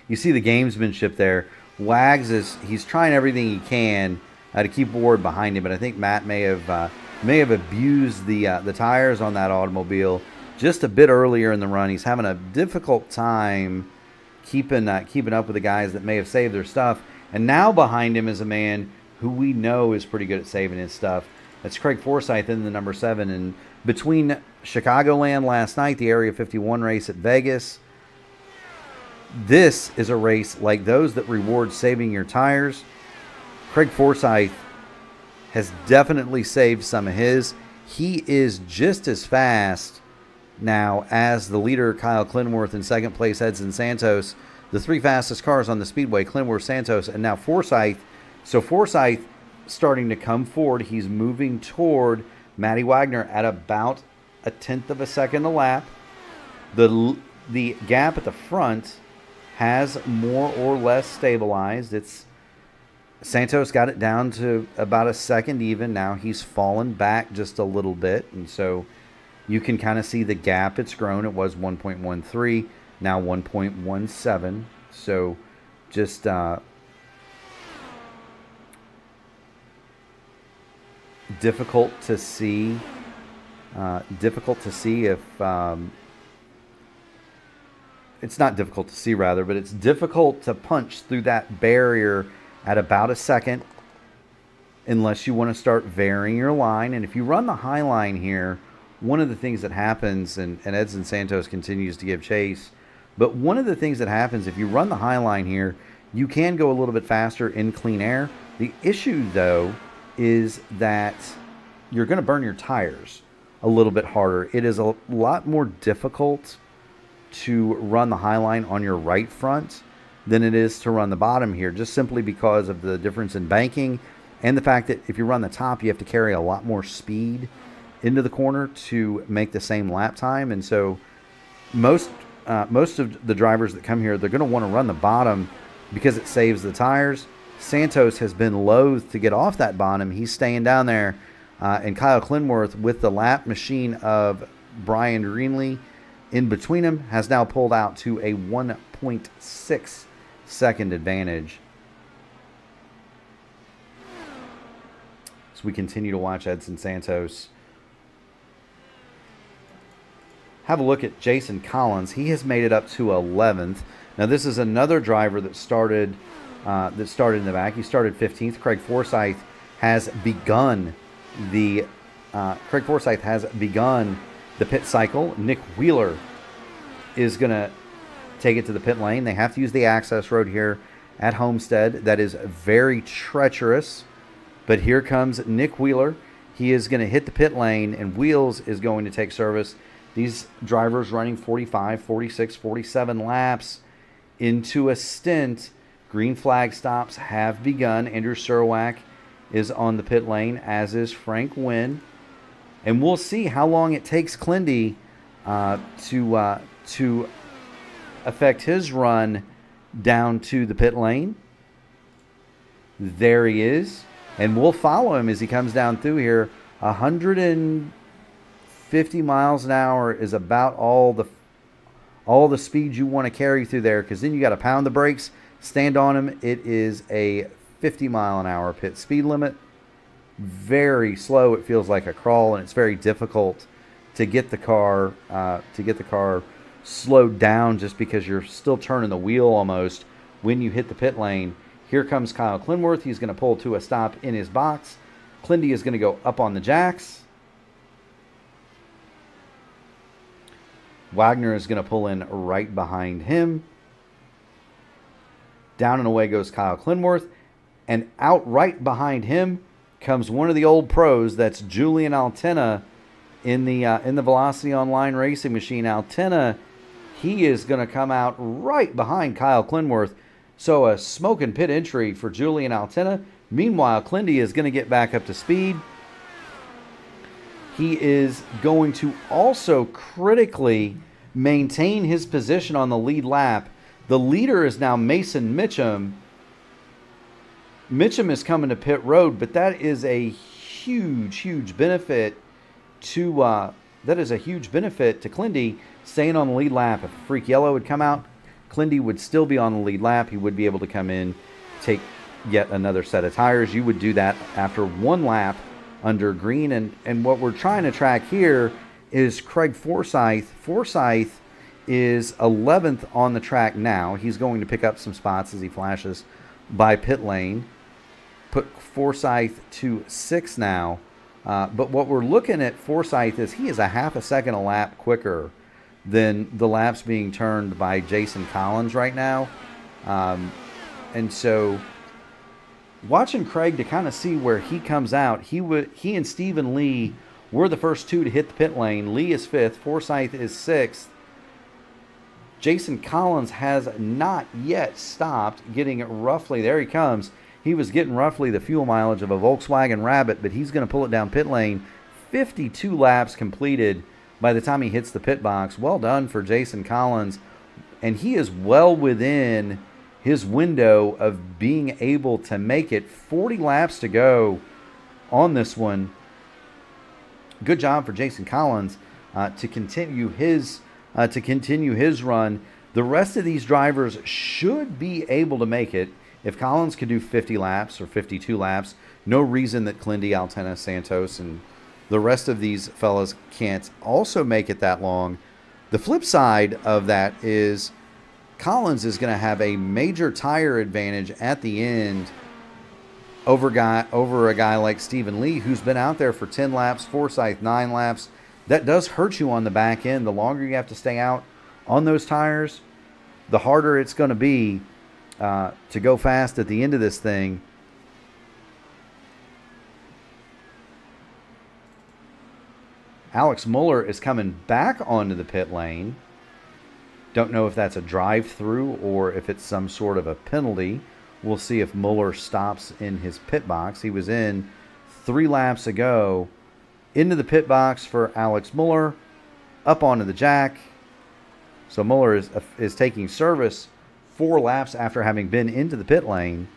You see the gamesmanship there. Wags he's trying everything he can to keep Ward behind him, but I think Matt may have abused the tires on that automobile just a bit earlier in the run. He's having a difficult time keeping up with the guys that may have saved their stuff. And now behind him is a man who we know is pretty good at saving his stuff. That's Craig Forsyth in the number 7. And between Chicagoland last night, the Area 51 race at Vegas, this is a race like those that reward saving your tires. Craig Forsyth has definitely saved some of his. He is just as fast now as the leader, Kyle Clinworth, in second place, Edson Santos. The 3 fastest cars on the speedway, Clinworth, Santos, and now Forsyth. So Forsyth starting to come forward. He's moving toward Matty Wagner at about 0.1 of a second a lap. The gap at the front has more or less stabilized. Santos got it down to about a second even. Now he's fallen back just a little bit, and so you can kind of see the gap. It's grown. It was 1.13, now 1.17. So just difficult to see. Difficult to see if it's not difficult to see, rather, but it's difficult to punch through that barrier at about a second unless you want to start varying your line. And if you run the high line here, one of the things that happens, and Edson Santos continues to give chase, but one of the things that happens if you run the high line here, you can go a little bit faster in clean air. The issue, though, is that you're going to burn your tires a little bit harder. It is a lot more difficult to run the high line on your right front than it is to run the bottom here, just simply because of the difference in banking and the fact that if you run the top, you have to carry a lot more speed into the corner to make the same lap time. And so most of the drivers that come here, they're going to want to run the bottom because it saves the tires. Santos has been loath to get off that bottom. He's staying down there. And Kyle Clinworth, with the lap machine of Brian Greenlee in between him, has now pulled out to a 1.6 second advantage. So we continue to watch Edson Santos. Have a look at Jason Collins. He has made it up to 11th. Now this is another driver that started in the back. He started 15th. Craig Forsyth has begun the pit cycle. Nick Wheeler is going to take it to the pit lane. They have to use the access road here at Homestead. That is very treacherous. But here comes Nick Wheeler. He is going to hit the pit lane, and Wheels is going to take service. These drivers running 45, 46, 47 laps into a stint. Green flag stops have begun. Andrew Surwack is on the pit lane, as is Frank Wynn. And we'll see how long it takes Clindy to affect his run down to the pit lane. There he is. And we'll follow him as he comes down through here. 150 miles an hour is about all the speed you want to carry through there, because then you got to pound the brakes, stand on them. It is a 50 mile an hour pit speed limit. Very slow. It feels like a crawl, and it's very difficult to get the car slowed down, just because you're still turning the wheel almost when you hit the pit lane. Here comes Kyle Clinworth. He's going to pull to a stop in his box. Clindy is going to go up on the jacks. Wagner is going to pull in right behind him. Down and away goes Kyle Clinworth. And out right behind him comes one of the old pros. That's Julian Altena in the Velocity Online racing machine. Altena, he is going to come out right behind Kyle Clinworth. So a smoking pit entry for Julian Altena. Meanwhile, Clindy is going to get back up to speed. He is going to also critically maintain his position on the lead lap. The leader is now Mason Mitchum. Mitchum is coming to pit road, but that is a huge benefit to Clindy staying on the lead lap. If a freak yellow would come out, Clindy would still be on the lead lap. He would be able to come in, take yet another set of tires. You would do that after one lap under green. And what we're trying to track here is Craig Forsyth. Forsyth is 11th on the track now. He's going to pick up some spots as he flashes by pit lane. Put Forsyth to 6th now. But what we're looking at Forsyth is he is a half a second a lap quicker than the laps being turned by Jason Collins right now. And so watching Craig to kind of see where he comes out, he and Stephen Lee were the first two to hit the pit lane. Lee is 5th. Forsyth is 6th. Jason Collins has not yet stopped, getting it roughly. There he comes. He was getting roughly the fuel mileage of a Volkswagen Rabbit, but he's going to pull it down pit lane. 52 laps completed by the time he hits the pit box. Well done for Jason Collins. And he is well within his window of being able to make it. 40 laps to go on this one. Good job for Jason Collins to continue his run. The rest of these drivers should be able to make it. If Collins could do 50 laps or 52 laps, no reason that Clindy, Altena, Santos, and the rest of these fellas can't also make it that long. The flip side of that is Collins is going to have a major tire advantage at the end over a guy like Stephen Lee, who's been out there for 10 laps, Forsyth 9 laps. That does hurt you on the back end. The longer you have to stay out on those tires, the harder it's going to be to go fast at the end of this thing. Alex Muller is coming back onto the pit lane. Don't know if that's a drive-through or if it's some sort of a penalty. We'll see if Muller stops in his pit box. He was in 3 laps ago. Into the pit box for Alex Muller. Up onto the jack. So Muller is taking service 4 laps after having been into the pit lane.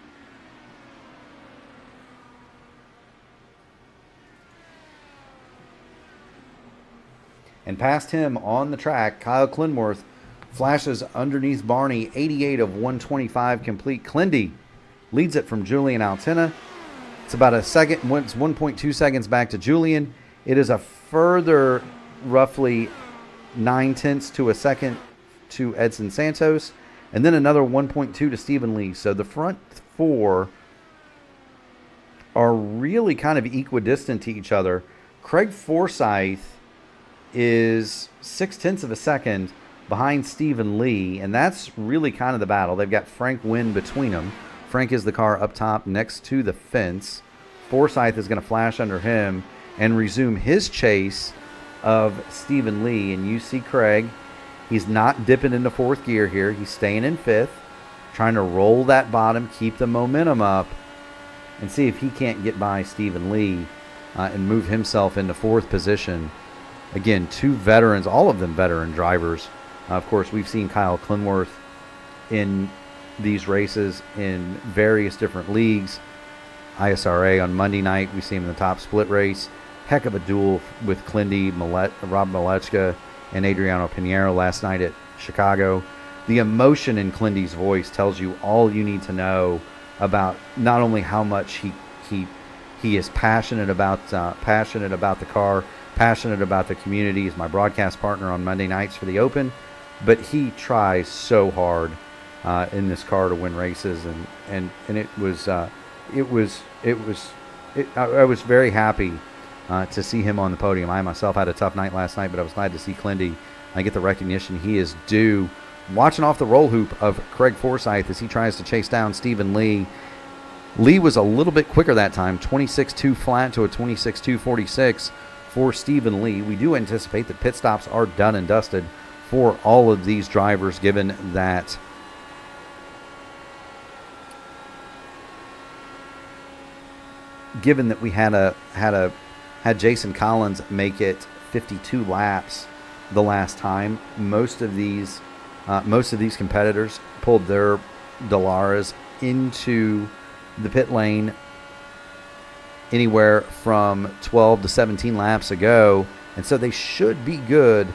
And past him on the track, Kyle Clinworth flashes underneath Barney. 88 of 125 complete. Clindy leads it from Julian Altena. It's about a second. It's 1.2 seconds back to Julian. It is a further roughly 9/10 to a second to Edson Santos. And then another 1.2 to Stephen Lee. So the front 4 are really kind of equidistant to each other. Craig Forsyth is 0.6 of a second behind Stephen Lee, and that's really kind of the battle. They've got Frank Wynn between them. Frank is the car up top next to the fence. Forsyth is going to flash under him and resume his chase of Stephen Lee. And you see Craig, he's not dipping into 4th gear here. He's staying in 5th, trying to roll that bottom, keep the momentum up, and see if he can't get by Stephen Lee. and move himself into 4th position. Again, 2 veterans, all of them veteran drivers. Of course, we've seen Kyle Clinworth in these races in various different leagues. ISRA on Monday night, we see him in the top split race. Heck of a duel with Clindy, Rob Malechka, and Adriano Pinheiro last night at Chicago. The emotion in Clindy's voice tells you all you need to know about not only how much he is passionate about the car, passionate about the community. He's my broadcast partner on Monday nights for the Open, but he tries so hard in this car to win races, and I was very happy to see him on the podium. I myself had a tough night last night, but I was glad to see Clindy get the recognition he is due. Watching off the roll hoop of Craig Forsyth as he tries to chase down Stephen Lee. Lee was a little bit quicker that time, 26.2 flat to a 26.246 for Stephen Lee. We do anticipate that pit stops are done and dusted for all of these drivers, given that we had Jason Collins make it 52 laps the last time. Most of these competitors pulled their Dallaras into the pit lane anywhere from 12 to 17 laps ago, and so they should be good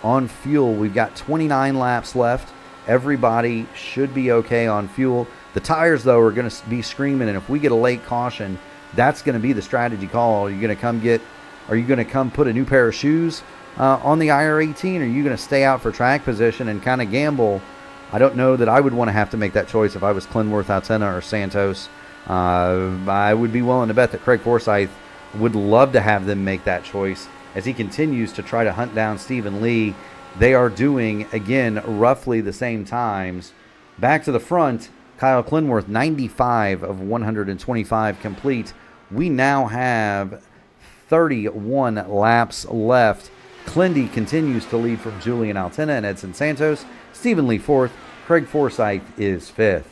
on fuel. We've got 29 laps left. Everybody should be okay on fuel. The tires, though, are going to be screaming, and if we get a late caution, that's going to be the strategy call. Are you going to come put a new pair of shoes on the IR18, or are you going to stay out for track position and kind of gamble? I don't know that I would want to have to make that choice if I was Clinworth, Altena, or Santos. I would be willing to bet that Craig Forsyth would love to have them make that choice as he continues to try to hunt down Stephen Lee. They are doing, again, roughly the same times. Back to the front, Kyle Clinworth, 95 of 125 complete. We now have 31 laps left. Clindy continues to lead from Julian Altena and Edson Santos. Stephen Lee 4th. Craig Forsyth is 5th.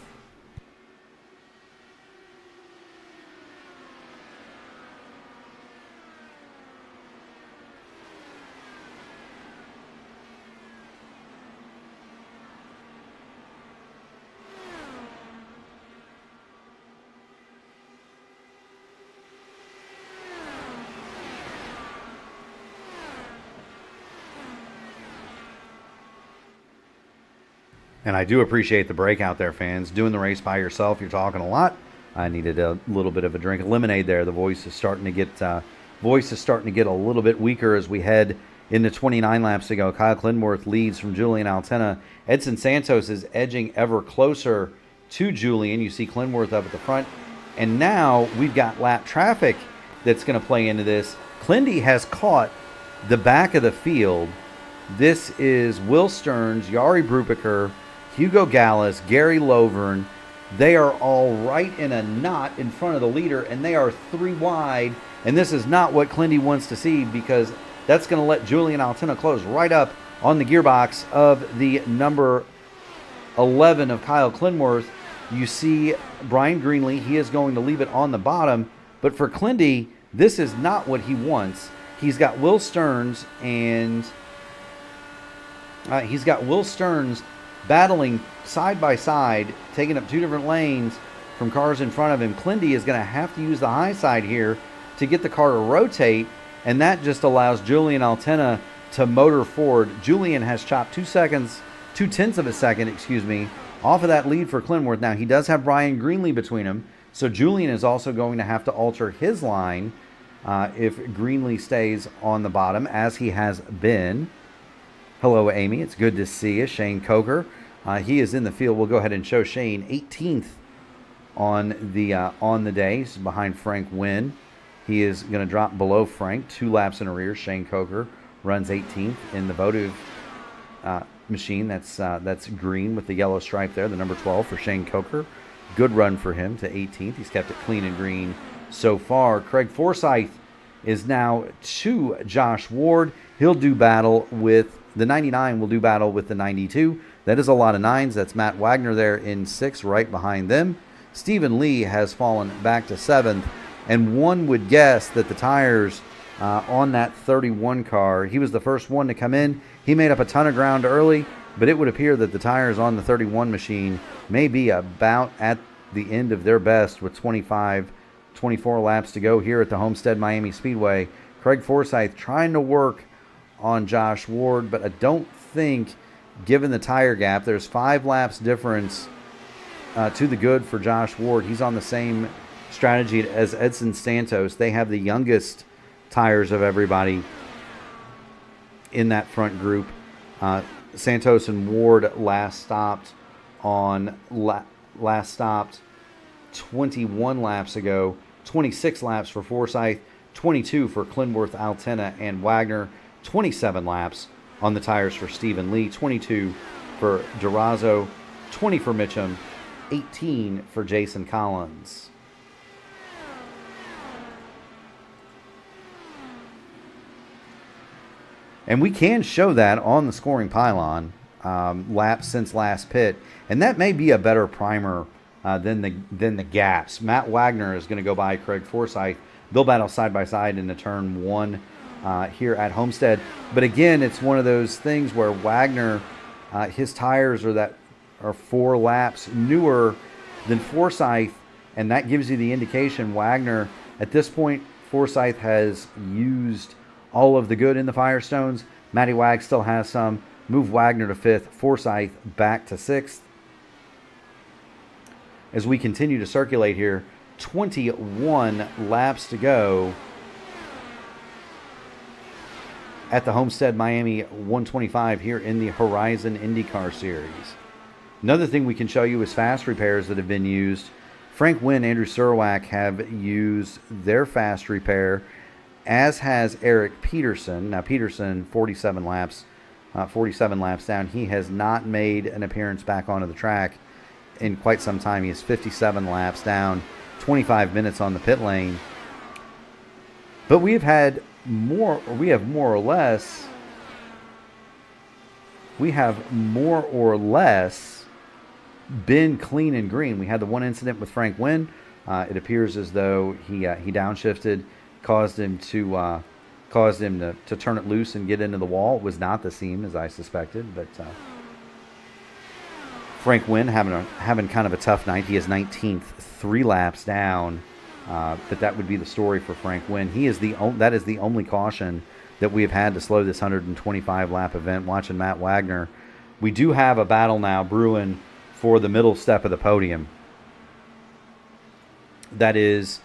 And I do appreciate the break out there, fans. Doing the race by yourself, you're talking a lot. I needed a little bit of a drink of lemonade there. The voice is starting to get a little bit weaker as we head into 29 laps to go. Kyle Clinworth leads from Julian Altena. Edson Santos is edging ever closer to Julian. You see Clinworth up at the front. And now we've got lap traffic that's going to play into this. Clindy has caught the back of the field. This is Will Stearns, Jari Brubaker, Hugo Gallas, Gary Lovern. They are all right in a knot in front of the leader, and they are 3 wide. And this is not what Clindy wants to see, because that's going to let Julian Altena close right up on the gearbox of the number 11 of Kyle Clinworth. You see Brian Greenlee. He is going to leave it on the bottom. But for Clindy, this is not what he wants. He's got Will Stearns battling side by side, taking up 2 different lanes from cars in front of him. Clindy is going to have to use the high side here to get the car to rotate, and that just allows Julian Altena to motor forward. Julian has chopped 2/10 of a second, off of that lead for Clinworth. Now, he does have Brian Greenlee between him, so Julian is also going to have to alter his line if Greenlee stays on the bottom, as he has been. Hello, Amy. It's good to see you. Shane Coker, he is in the field. We'll go ahead and show Shane 18th on the day. He's behind Frank Wynn. He is going to drop below Frank, 2 laps in arrears. Shane Coker runs 18th in the votive machine. That's green with the yellow stripe there, the number 12 for Shane Coker. Good run for him to 18th. He's kept it clean and green so far. Craig Forsyth is now to Josh Ward. He'll do battle with the 99, will do battle with the 92. That is a lot of 9s. That's Matt Wagner there in 6th, right behind them. Stephen Lee has fallen back to 7th. And one would guess that the tires on that 31 car, he was the first one to come in. He made up a ton of ground early, but it would appear that the tires on the 31 machine may be about at the end of their best with 24 laps to go here at the Homestead Miami Speedway. Craig Forsyth trying to work on Josh Ward, but I don't think, given the tire gap, there's 5 laps difference to the good for Josh Ward. He's on the same strategy as Edson Santos. They have the youngest tires of everybody in that front group. Santos and Ward last stopped 21 laps ago. 26 laps for Forsyth, 22 for Clinworth, Altena, and Wagner. 27 laps on the tires for Stephen Lee, 22 for Durazo, 20 for Mitchum, 18 for Jason Collins. And we can show that on the scoring pylon, laps since last pit, and that may be a better primer than the gaps. Matt Wagner is going to go by Craig Forsyth. They'll battle side by side into turn 1 here at Homestead. But again, it's one of those things where Wagner, his tires are 4 laps newer than Forsyth, and that gives you the indication Wagner, at this point, Forsyth has used all of the good in the Firestones. Matty Wag still has some. Move Wagner to 5th, Forsyth back to 6th. As we continue to circulate here, 21 laps to go at the Homestead Miami 125 here in the Horizon IndyCar Series. Another thing we can show you is fast repairs that have been used. Frank Wynn, Andrew Surwack have used their fast repair, as has Eric Peterson. Now Peterson, 47 laps down. He has not made an appearance back onto the track in quite some time. He is 57 laps down, 25 minutes on the pit lane. But we have more or less been clean and green. We had the one incident with Frank Wynn. It appears as though he downshifted, caused him to turn it loose and get into the wall. It was not the seam, as I suspected, but Frank Wynn having kind of a tough night. He is 19th, 3 laps down, but that would be the story for Frank Wynn. That is the only caution that we have had to slow this 125 lap event. Watching Matt Wagner, we do have a battle now brewing for the middle step of the podium. That is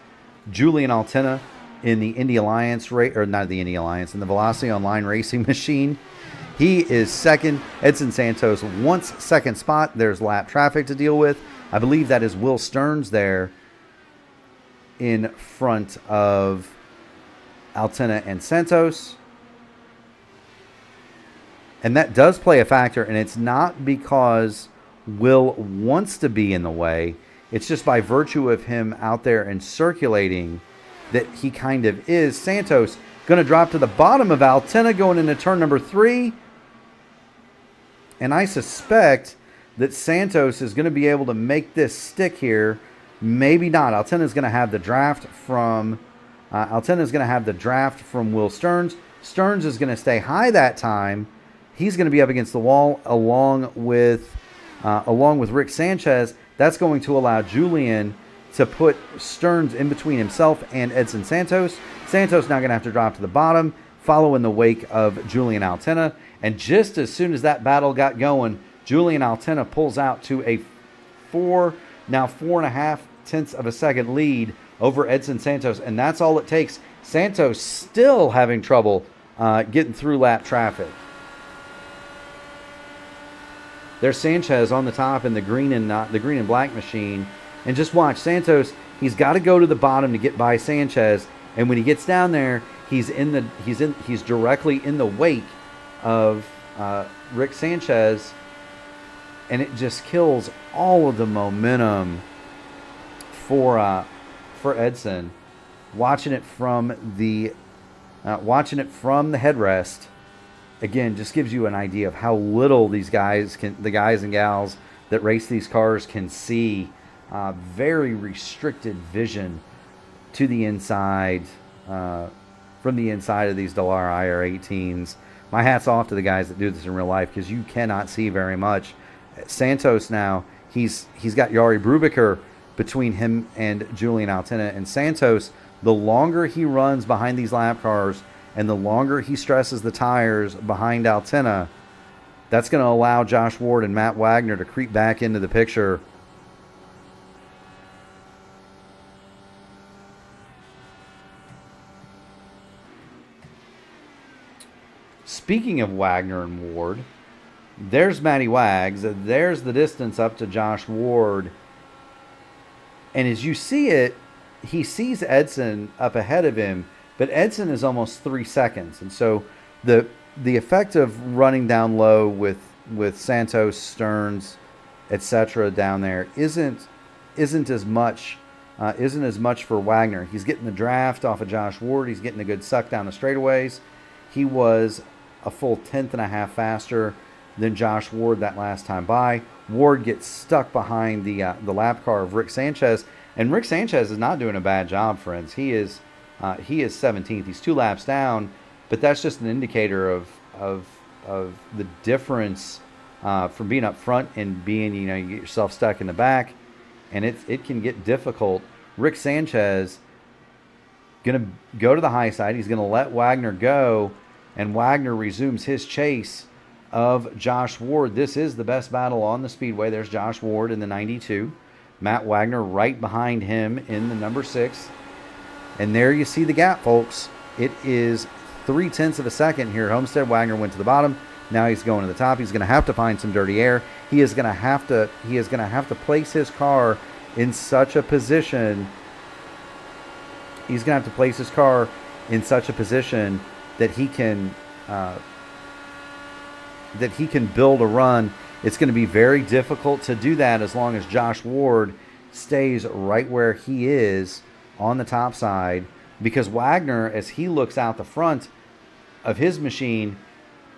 Julian Altena in the Indy Alliance in the Velocity Online Racing Machine. He is second. Edson Santos wants second spot. There's lap traffic to deal with. I believe that is Will Stearns there in front of Altena and Santos. And that does play a factor, and it's not because Will wants to be in the way. It's just by virtue of him out there and circulating that he kind of is. Santos going to drop to the bottom of Altena going into turn number 3. And I suspect that Santos is going to be able to make this stick here. Maybe not. Altena is going to have the draft from Will Stearns. Stearns is going to stay high that time. He's going to be up against the wall along with Rick Sanchez. That's going to allow Julian to put Stearns in between himself and Edson Santos. Santos now going to have to drop to the bottom, follow in the wake of Julian Altena. And just as soon as that battle got going, Julian Altena pulls out to a 4.5 tenths of a second lead over Edson Santos. And that's all it takes. Santos still having trouble getting through lap traffic. There's Sanchez on the top in the green and black machine. And just watch Santos. He's got to go to the bottom to get by Sanchez. And when he gets down there, he's directly in the wake of Rick Sanchez, and it just kills all of the momentum for Edson. Watching it from the headrest, again, just gives you an idea of how little the guys and gals that race these cars can see. Very restricted vision to the inside, from the inside of these Dallara IR18s. My hat's off to the guys that do this in real life, because you cannot see very much. Santos now, he's got Jari Brubaker between him and Julian Altina. And Santos, the longer he runs behind these lap cars and the longer he stresses the tires behind Altina, that's going to allow Josh Ward and Matt Wagner to creep back into the picture. Speaking of Wagner and Ward, there's Matty Wags. There's the distance up to Josh Ward. And as you see it, he sees Edson up ahead of him, but Edson is almost 3 seconds. And so the effect of running down low with Santos, Stearns, etc. down there isn't as much for Wagner. He's getting the draft off of Josh Ward. He's getting a good suck down the straightaways. He was a full 10th.5 faster than Josh Ward that last time by. Ward gets stuck behind the lap car of Rick Sanchez, and Rick Sanchez is not doing a bad job, friends. He is 17th. He's 2 laps down, but that's just an indicator of the difference from being up front and being, you get yourself stuck in the back, and it can get difficult. Rick Sanchez gonna go to the high side. He's gonna let Wagner go, and Wagner resumes his chase of Josh Ward. This is the best battle on the speedway. There's Josh Ward in the 92. Matt Wagner right behind him in the number 6. And there you see the gap, folks. It is 0.3 of a second here. Homestead. Wagner went to the bottom. Now he's going to the top. He's going to have to find some dirty air. He is going to have to place his car in such a position. He's going to have to place his car in such a position that he can build a run. It's going to be very difficult to do that as long as Josh Ward stays right where he is on the top side, because Wagner, as he looks out the front of his machine,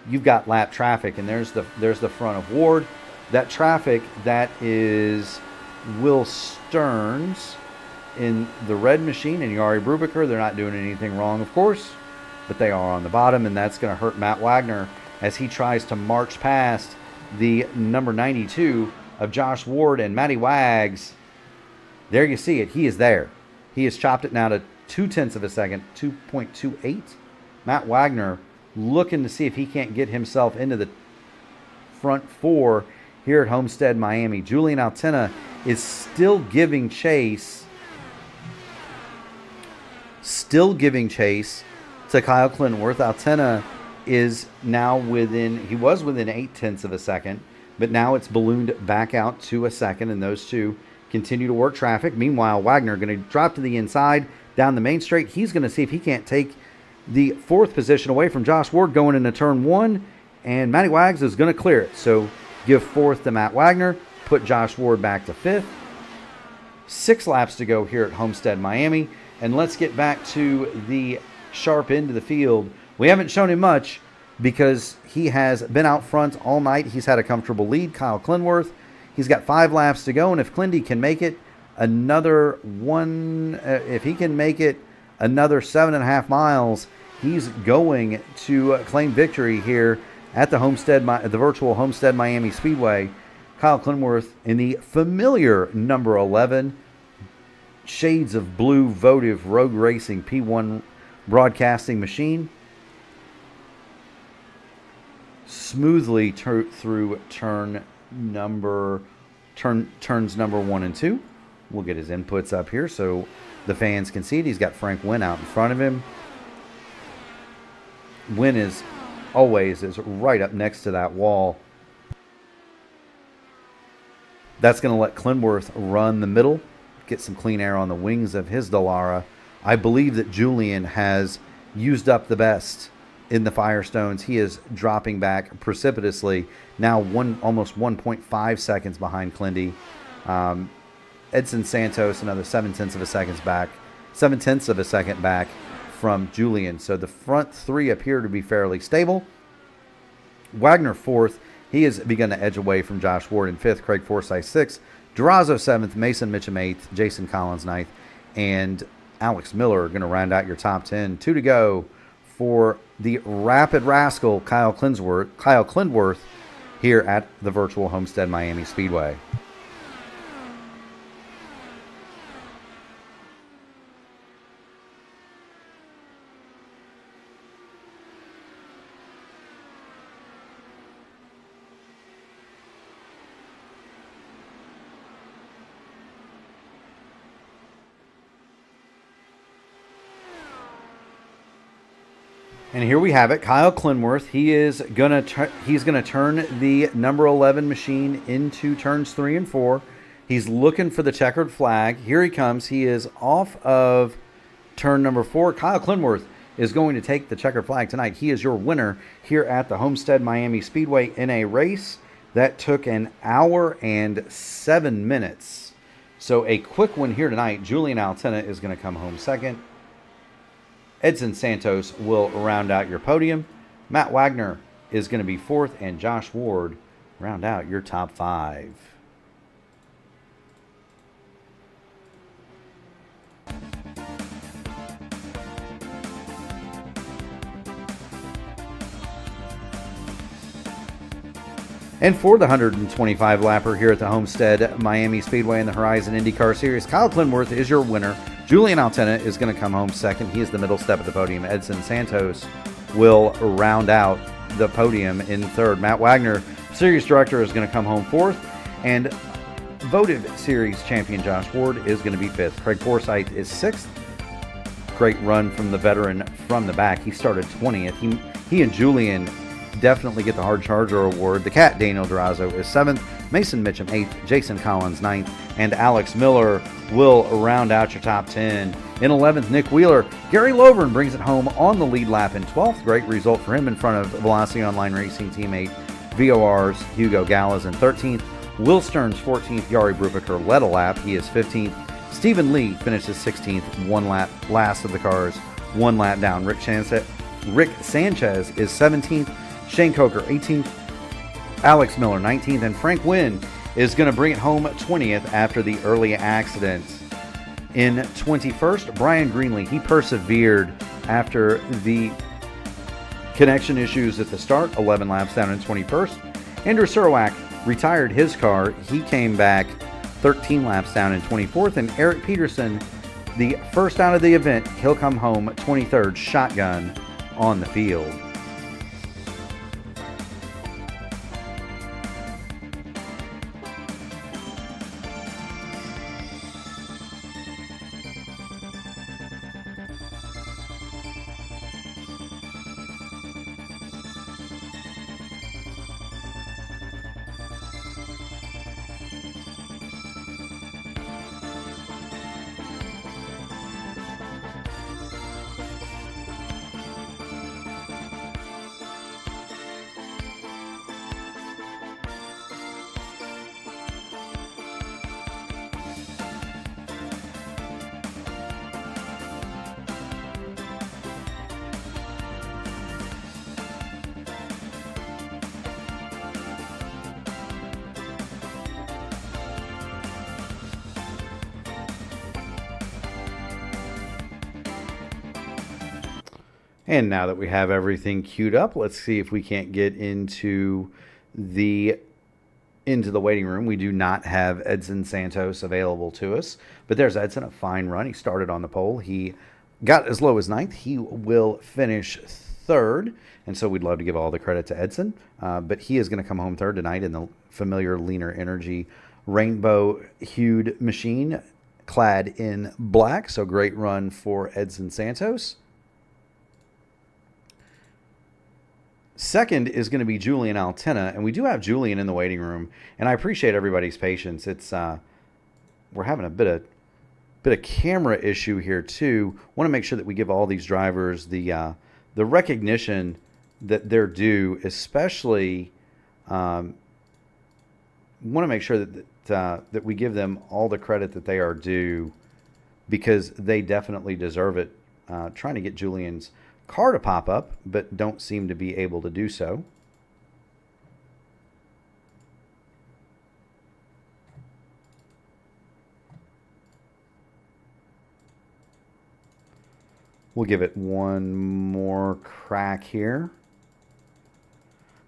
you've got lap traffic, and there's the front of Ward. That traffic, that is Will Stearns in the red machine and Jari Brubaker. They're not doing anything wrong, of course, but they are on the bottom, and that's going to hurt Matt Wagner as he tries to march past the number 92 of Josh Ward and Matty Wags. There you see it. He is there. He has chopped it now to 0.2 of a second, 2.28. Matt Wagner looking to see if he can't get himself into the front 4 here at Homestead, Miami. Julian Altina is still giving chase to Kyle Clintworth. Altina is now he was within 0.8 of a second, but now it's ballooned back out to a second, and those two continue to work traffic. Meanwhile, Wagner going to drop to the inside down the main straight. He's going to see if he can't take the 4th position away from Josh Ward going into turn 1, and Matty Wags is going to clear it. So give 4th to Matt Wagner, put Josh Ward back to 5th. 6 laps to go here at Homestead, Miami, and let's get back to the sharp end of the field. We haven't shown him much because he has been out front all night. He's had a comfortable lead, Kyle Clintworth. He's got 5 laps to go, and if Clindy can make it another 7.5 miles, he's going to claim victory here at the virtual Homestead Miami Speedway. Kyle Clintworth in the familiar number 11 shades of blue votive Rogue Racing P1 broadcasting machine, smoothly through turns number 1 and 2. We'll get his inputs up here so the fans can see it. He's got Frank Wynn out in front of him. Wynn is right up next to that wall. That's going to let Clintworth run the middle, get some clean air on the wings of his Dallara. I believe that Julian has used up the best in the Firestones. He is dropping back precipitously, now almost 1.5 seconds behind Clindy. Edson Santos another 0.7 of a second back from Julian. So the front 3 appear to be fairly stable. Wagner 4th. He has begun to edge away from Josh Ward in 5th, Craig Forsyth 6th, Durazo 7th, Mason Mitchum 8th, Jason Collins 9th, and Alex Miller going to round out your top 10. 2 to go for the Rapid Rascal Kyle Clindworth here at the virtual Homestead Miami Speedway. And here we have it, Kyle Clindworth. He's gonna turn the number 11 machine into turns 3 and 4. He's looking for the checkered flag. Here he comes. He is off of turn number 4. Kyle Clindworth is going to take the checkered flag tonight. He is your winner here at the Homestead Miami Speedway in a race that took an hour and 7 minutes. So a quick one here tonight. Julian Altena is going to come home second. Edson Santos will round out your podium. Matt Wagner is going to be fourth, and Josh Ward round out your top 5. And for the 125 lapper here at the Homestead Miami Speedway in the Horizon IndyCar Series, Kyle Clindworth is your winner. Julian Altena is going to come home second. He is the middle step at the podium. Edson Santos will round out the podium in third. Matt Wagner, series director, is going to come home fourth. And voted series champion Josh Ward is going to be fifth. Craig Forsyth is sixth. Great run from the veteran from the back. He started 20th. He and Julian definitely get the Hard Charger Award. The Cat, Daniel Durazo, is 7th. Mason Mitchum, 8th. Jason Collins, 9th. And Alex Miller will round out your top 10. In 11th, Nick Wheeler. Gary Lovern brings it home on the lead lap in 12th. Great result for him in front of Velocity Online Racing teammate VOR's Hugo Gallas in 13th. Will Stearns, 14th. Yari Brubaker led a lap. He is 15th. Stephen Lee finishes 16th. One lap last of the cars. One lap down. Rick Sanchez is 17th. Shane Coker, 18th. Alex Miller, 19th. And Frank Wynn is going to bring it home 20th after the early accident. In 21st, Brian Greenlee. He persevered after the connection issues at the start. 11 laps down in 21st. Andrew Surwack retired his car. He came back 13 laps down in 24th. And Eric Peterson, the first out of the event, he'll come home 23rd, shotgun on the field. And now that we have everything queued up, let's see if we can't get into the waiting room. We do not have Edson Santos available to us, but there's Edson, a fine run. He started on the pole. He got as low as 9th. He will finish 3rd, and so we'd love to give all the credit to Edson, but he is going to come home 3rd tonight in the familiar Leaner Energy rainbow-hued machine clad in black, so great run for Edson Santos. Second is going to be Julian Altena, and we do have Julian in the waiting room, and I appreciate everybody's patience. It's we're having a bit of camera issue here too. Want to make sure that we give all these drivers the recognition that they're due, especially want to make sure that we give them all the credit that they are due, because they definitely deserve it. Trying to get Julian's car to pop up, but don't seem to be able to do so. We'll give it one more crack here.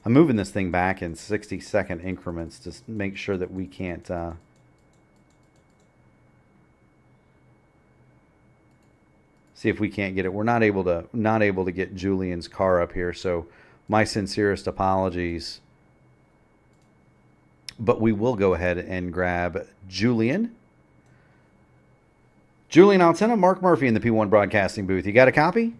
I'm moving this thing back in 60-second increments to make sure that we can't. See if we can't get it. We're not able to get Julian's car up here, so my sincerest apologies. But we will go ahead and grab Julian. Julian Alcina, Mark Murphy in the P1 broadcasting booth. You got a copy?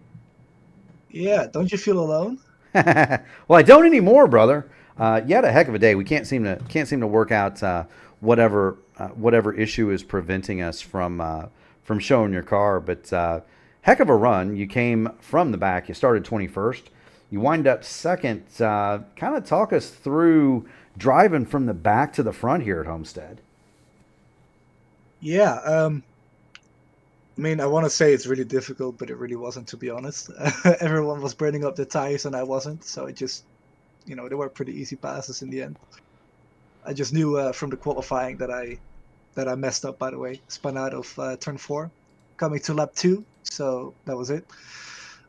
Yeah, don't you feel alone? Well, I don't anymore, brother. You had a heck of a day. We can't seem to work out whatever issue is preventing us from showing your car. But heck of a run. You came from the back. You started 21st. You wind up second. Kind of talk us through driving from the back to the front here at Homestead. Yeah, I mean, I want to say it's really difficult, but it really wasn't, to be honest. Everyone was burning up their tires and I wasn't, so it just, they were pretty easy passes in the end. I just knew from the qualifying that I messed up. By the way, spun out of turn 4, coming to lap 2, so that was it.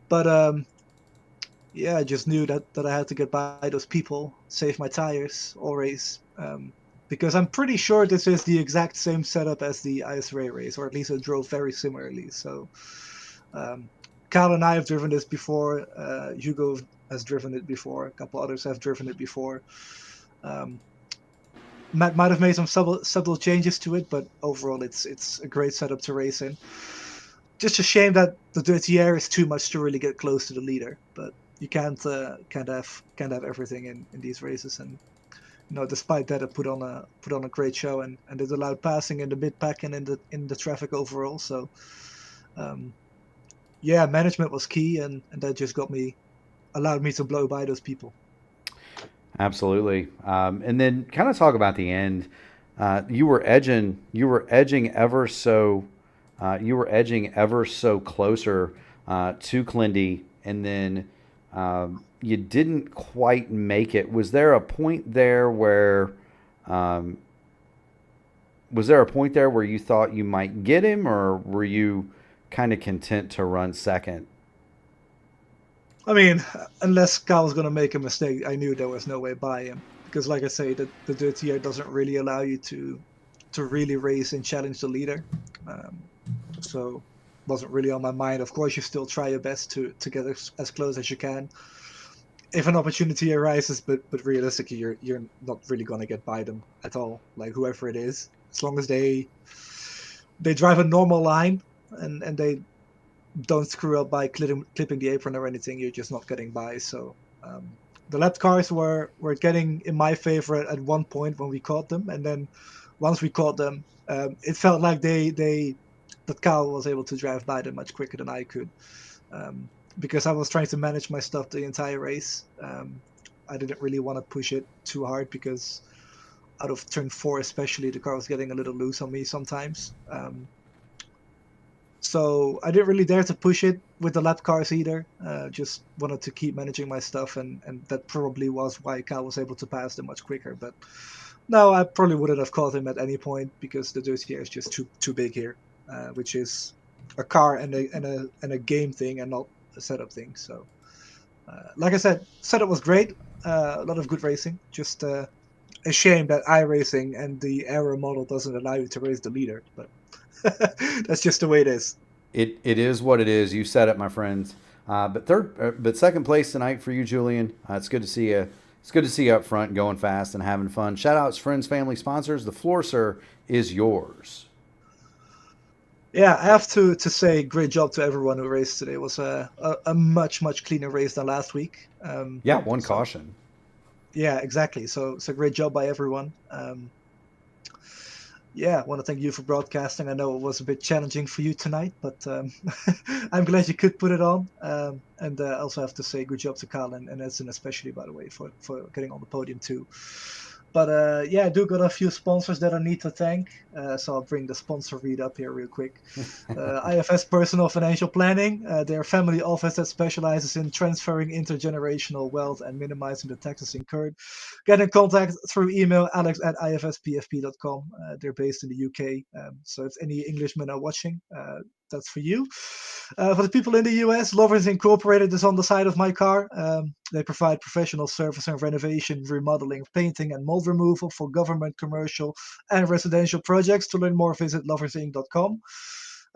But yeah, I just knew that I had to get by those people, save my tires all race. Because I'm pretty sure this is the exact same setup as the ISRA race, or at least it drove very similarly. So, Kyle and I have driven this before. Hugo has driven it before. A couple others have driven it before. Um, Matt might have made some subtle changes to it, but overall, it's a great setup to race in. Just a shame that the dirty air is too much to really get close to the leader, but you can't have everything in these races. And despite that, I put on a great show and did allowed passing in the mid pack and in the traffic overall. So, um, yeah, management was key, and that just allowed me to blow by those people. Absolutely. And then kind of talk about the end. You were edging. You were edging ever so. You were edging ever so closer to Clindy, and then you didn't quite make it. Um, was there a point there where you thought you might get him, or were you kind of content to run second? I mean, unless Kyle was going to make a mistake, I knew there was no way by him because, like I say, the dirty air doesn't really allow you to really race and challenge the leader. Um, so wasn't really on my mind. Of course, you still try your best to get as close as you can if an opportunity arises, but realistically, you're not really going to get by them at all. Like whoever it is, as long as they drive a normal line and they don't screw up by clipping the apron or anything, you're just not getting by. So the lap cars were getting in my favor at one point when we caught them, and then once we caught them, it felt like that Kyle was able to drive by them much quicker than I could. Because I was trying to manage my stuff the entire race. I didn't really want to push it too hard because out of turn 4 especially, the car was getting a little loose on me sometimes. So I didn't really dare to push it with the lap cars either. Just wanted to keep managing my stuff, and that probably was why Kyle was able to pass them much quicker. But no, I probably wouldn't have caught him at any point because the dirty air is just too big here, which is a car and a game thing and not a setup thing. So, like I said, setup was great. A lot of good racing. Just a shame that iRacing and the error model doesn't allow you to race the leader, but that's just the way it is. It is what it is. You said it, my friends. But second place tonight for you, Julian. It's good to see you. It's good to see you up front, going fast and having fun. Shout outs, friends, family, sponsors. The floor, sir, is yours. Yeah, I have to say great job to everyone who raced today. It was a much cleaner race than last week. Yeah, one So caution. yeah, exactly. So great job by everyone. Yeah, I want to thank you for broadcasting. I know it was a bit challenging for you tonight, but I'm glad you could put it on. And I also have to say good job to Carl and Edson, especially, by the way, for getting on the podium too. But yeah, I do got a few sponsors that I need to thank. So I'll bring the sponsor read up here real quick. IFS Personal Financial Planning, their family office that specializes in transferring intergenerational wealth and minimizing the taxes incurred. Get in contact through email alex@ifspfp.com. They're based in the UK. So if any Englishmen are watching, that's for you. For the people in the US, Lovers Incorporated is on the side of my car. They provide professional service and renovation, remodeling, painting, and mold removal for government, commercial, and residential projects. To learn more, visit loversinc.com.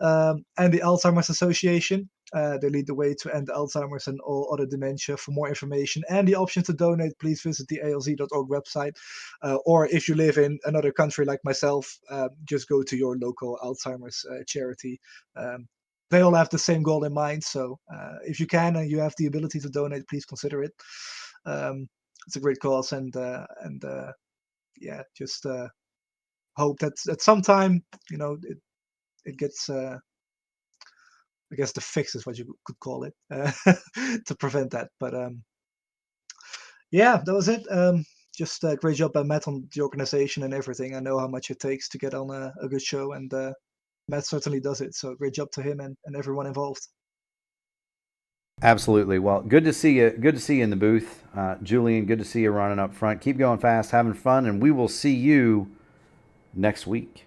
And the Alzheimer's Association. They lead the way to end Alzheimer's and all other dementia. For more information and the option to donate, please visit the alz.org website. Or if you live in another country like myself, just go to your local Alzheimer's charity. They all have the same goal in mind. So if you can and you have the ability to donate, please consider it. It's a great cause, and yeah, just hope that at some time, it gets. I guess the fix is what you could call it to prevent that. But yeah, that was it. Just a great job by Matt on the organization and everything. I know how much it takes to get on a good show, and Matt certainly does it. So great job to him and everyone involved. Absolutely. Well, good to see you. Good to see you in the booth, Julian. Good to see you running up front. Keep going fast, having fun, and we will see you next week.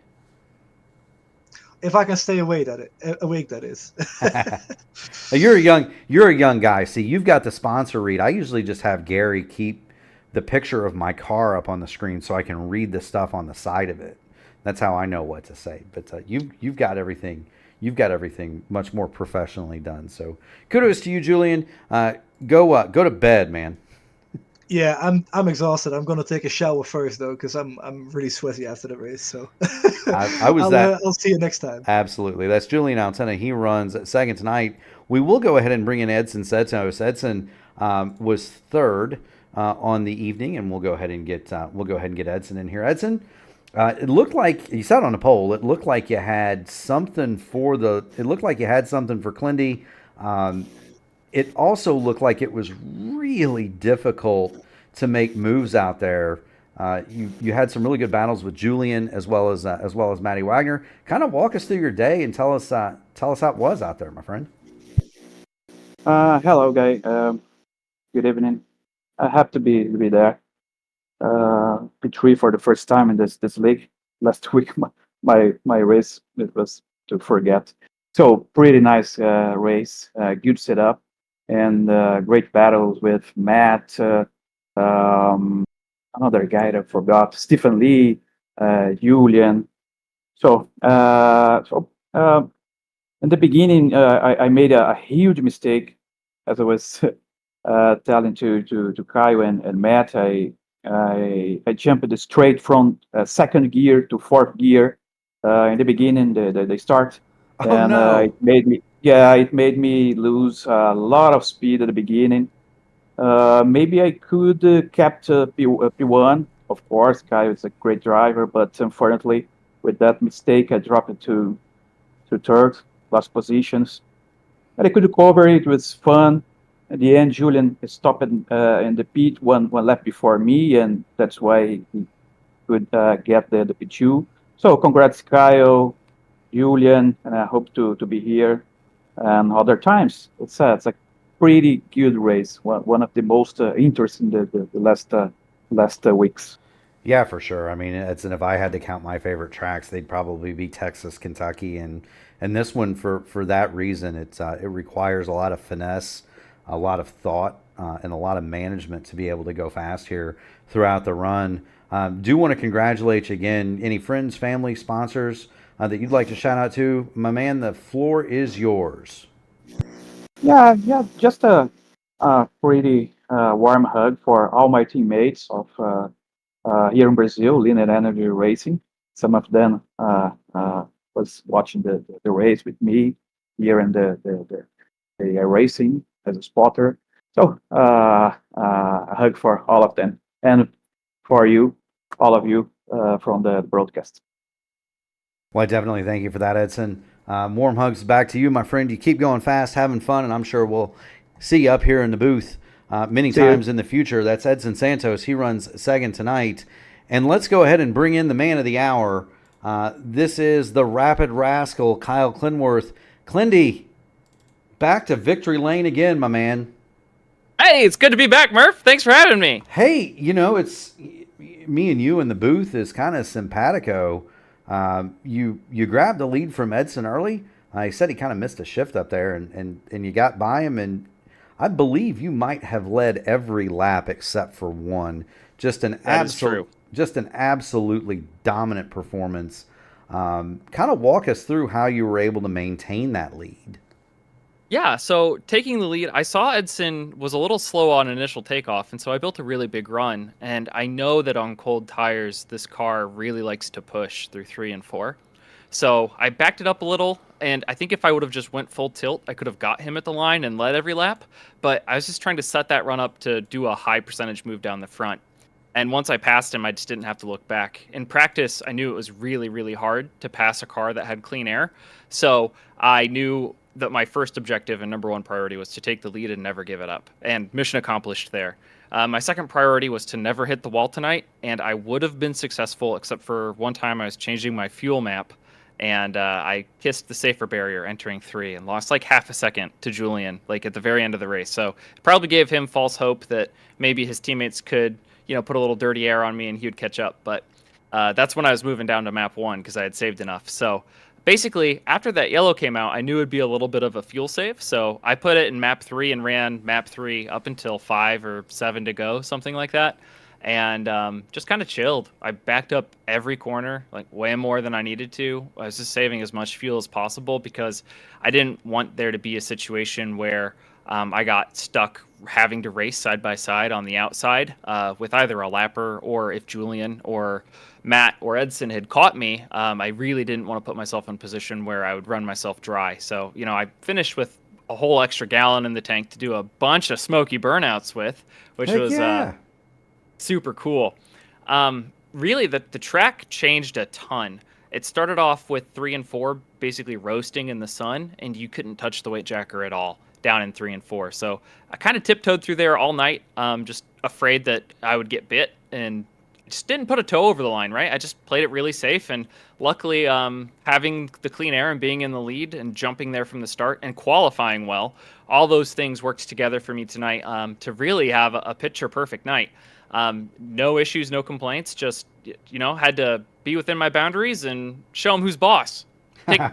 If I can stay awake, that is. You're a young guy. See, you've got the sponsor read. I usually just have Gary keep the picture of my car up on the screen so I can read the stuff on the side of it. That's how I know what to say. But you've got everything. You've got everything much more professionally done. So kudos to you, Julian. Go to bed, man. Yeah, I'm exhausted. I'm gonna take a shower first though, because I'm really sweaty after the race. So I'll see you next time. Absolutely. That's Julian Altena. He runs second tonight. We will go ahead and bring in Edson Setsos. Edson was third on the evening, and we'll go ahead and get Edson in here. Edson, it looked like you sat on a pole. It looked like you had something for Clindy. It also looked like it was really difficult to make moves out there. You had some really good battles with Julian as well as Matty Wagner. Kind of walk us through your day and tell us how it was out there, my friend. Hello, guy. Good evening. I have to be there. P3 for the first time in this league. Last week, my race, it was to forget. So pretty nice race. Good setup. And great battles with Matt, another guy that I forgot, Stephen Lee, Julian. So in the beginning, I made a huge mistake, as I was telling to Kyle and Matt. I jumped straight from second gear to fourth gear in the beginning. The start, it made me lose a lot of speed at the beginning. Maybe I could kept P1, of course. Kyle is a great driver, but unfortunately, with that mistake, I dropped to third, last positions. But I could cover it. It was fun. At the end, Julian stopped in the pit one lap before me, and that's why he could get the P2. So congrats, Kyle, Julian, and I hope to be here other times. It's a pretty good race. One of the most interesting the last weeks. Yeah, for sure. I mean, if I had to count my favorite tracks, they'd probably be Texas, Kentucky, and this one for that reason. It requires a lot of finesse, a lot of thought, and a lot of management to be able to go fast here throughout the run. Do want to congratulate you again. Any friends, family, sponsors that you'd like to shout out to? My man, the floor is yours. Yeah, just a pretty warm hug for all my teammates of here in Brazil, Linear Energy Racing. Some of them was watching the race with me here in the iRacing as a spotter. So a hug for all of them, and for you, all of you from the broadcast. Well, I definitely thank you for that, Edson. Warm hugs back to you, my friend. You keep going fast, having fun, and I'm sure we'll see you up here in the booth many times in the future. That's Edson Santos. He runs second tonight. And let's go ahead and bring in the man of the hour. This is the Rapid Rascal, Kyle Clinworth. Clindy, back to victory lane again, my man. Hey, it's good to be back, Murph. Thanks for having me. Hey, it's me and you in the booth is kind of simpatico. You grabbed the lead from Edson early. He said he kind of missed a shift up there, and you got by him, and I believe you might have led every lap except for one. Just an That is true. just an absolutely dominant performance. Kind of walk us through how you were able to maintain that lead. Yeah, so taking the lead, I saw Edson was a little slow on initial takeoff, and so I built a really big run. And I know that on cold tires, this car really likes to push through 3 and 4. So I backed it up a little, and I think if I would have just went full tilt, I could have got him at the line and led every lap. But I was just trying to set that run up to do a high percentage move down the front. And once I passed him, I just didn't have to look back. In practice, I knew it was really, really hard to pass a car that had clean air. So I knew that my first objective and number one priority was to take the lead and never give it up. And mission accomplished there. My second priority was to never hit the wall tonight. And I would have been successful, except for one time I was changing my fuel map. And I kissed the safer barrier entering 3 and lost like half a second to Julian, like at the very end of the race. So it probably gave him false hope that maybe his teammates could, put a little dirty air on me and he would catch up. But that's when I was moving down to map 1 because I had saved enough. So basically, after that yellow came out, I knew it'd be a little bit of a fuel save. So I put it in map 3 and ran map 3 up until 5 or 7 to go, something like that. And just kind of chilled. I backed up every corner, like way more than I needed to. I was just saving as much fuel as possible because I didn't want there to be a situation where I got stuck having to race side by side on the outside with either a lapper, or if Julian or Matt or Edson had caught me, I really didn't want to put myself in a position where I would run myself dry. So, I finished with a whole extra gallon in the tank to do a bunch of smoky burnouts with, which Heck was yeah. super cool. Really, the track changed a ton. It started off with 3 and 4 basically roasting in the sun, and you couldn't touch the weight jacker at all down in 3 and 4. So I kind of tiptoed through there all night, just afraid that I would get bit, and just didn't put a toe over the line, right? I just played it really safe, and luckily having the clean air and being in the lead and jumping there from the start and qualifying well, all those things worked together for me tonight to really have a picture perfect night. No issues, no complaints, just, had to be within my boundaries and show them who's boss.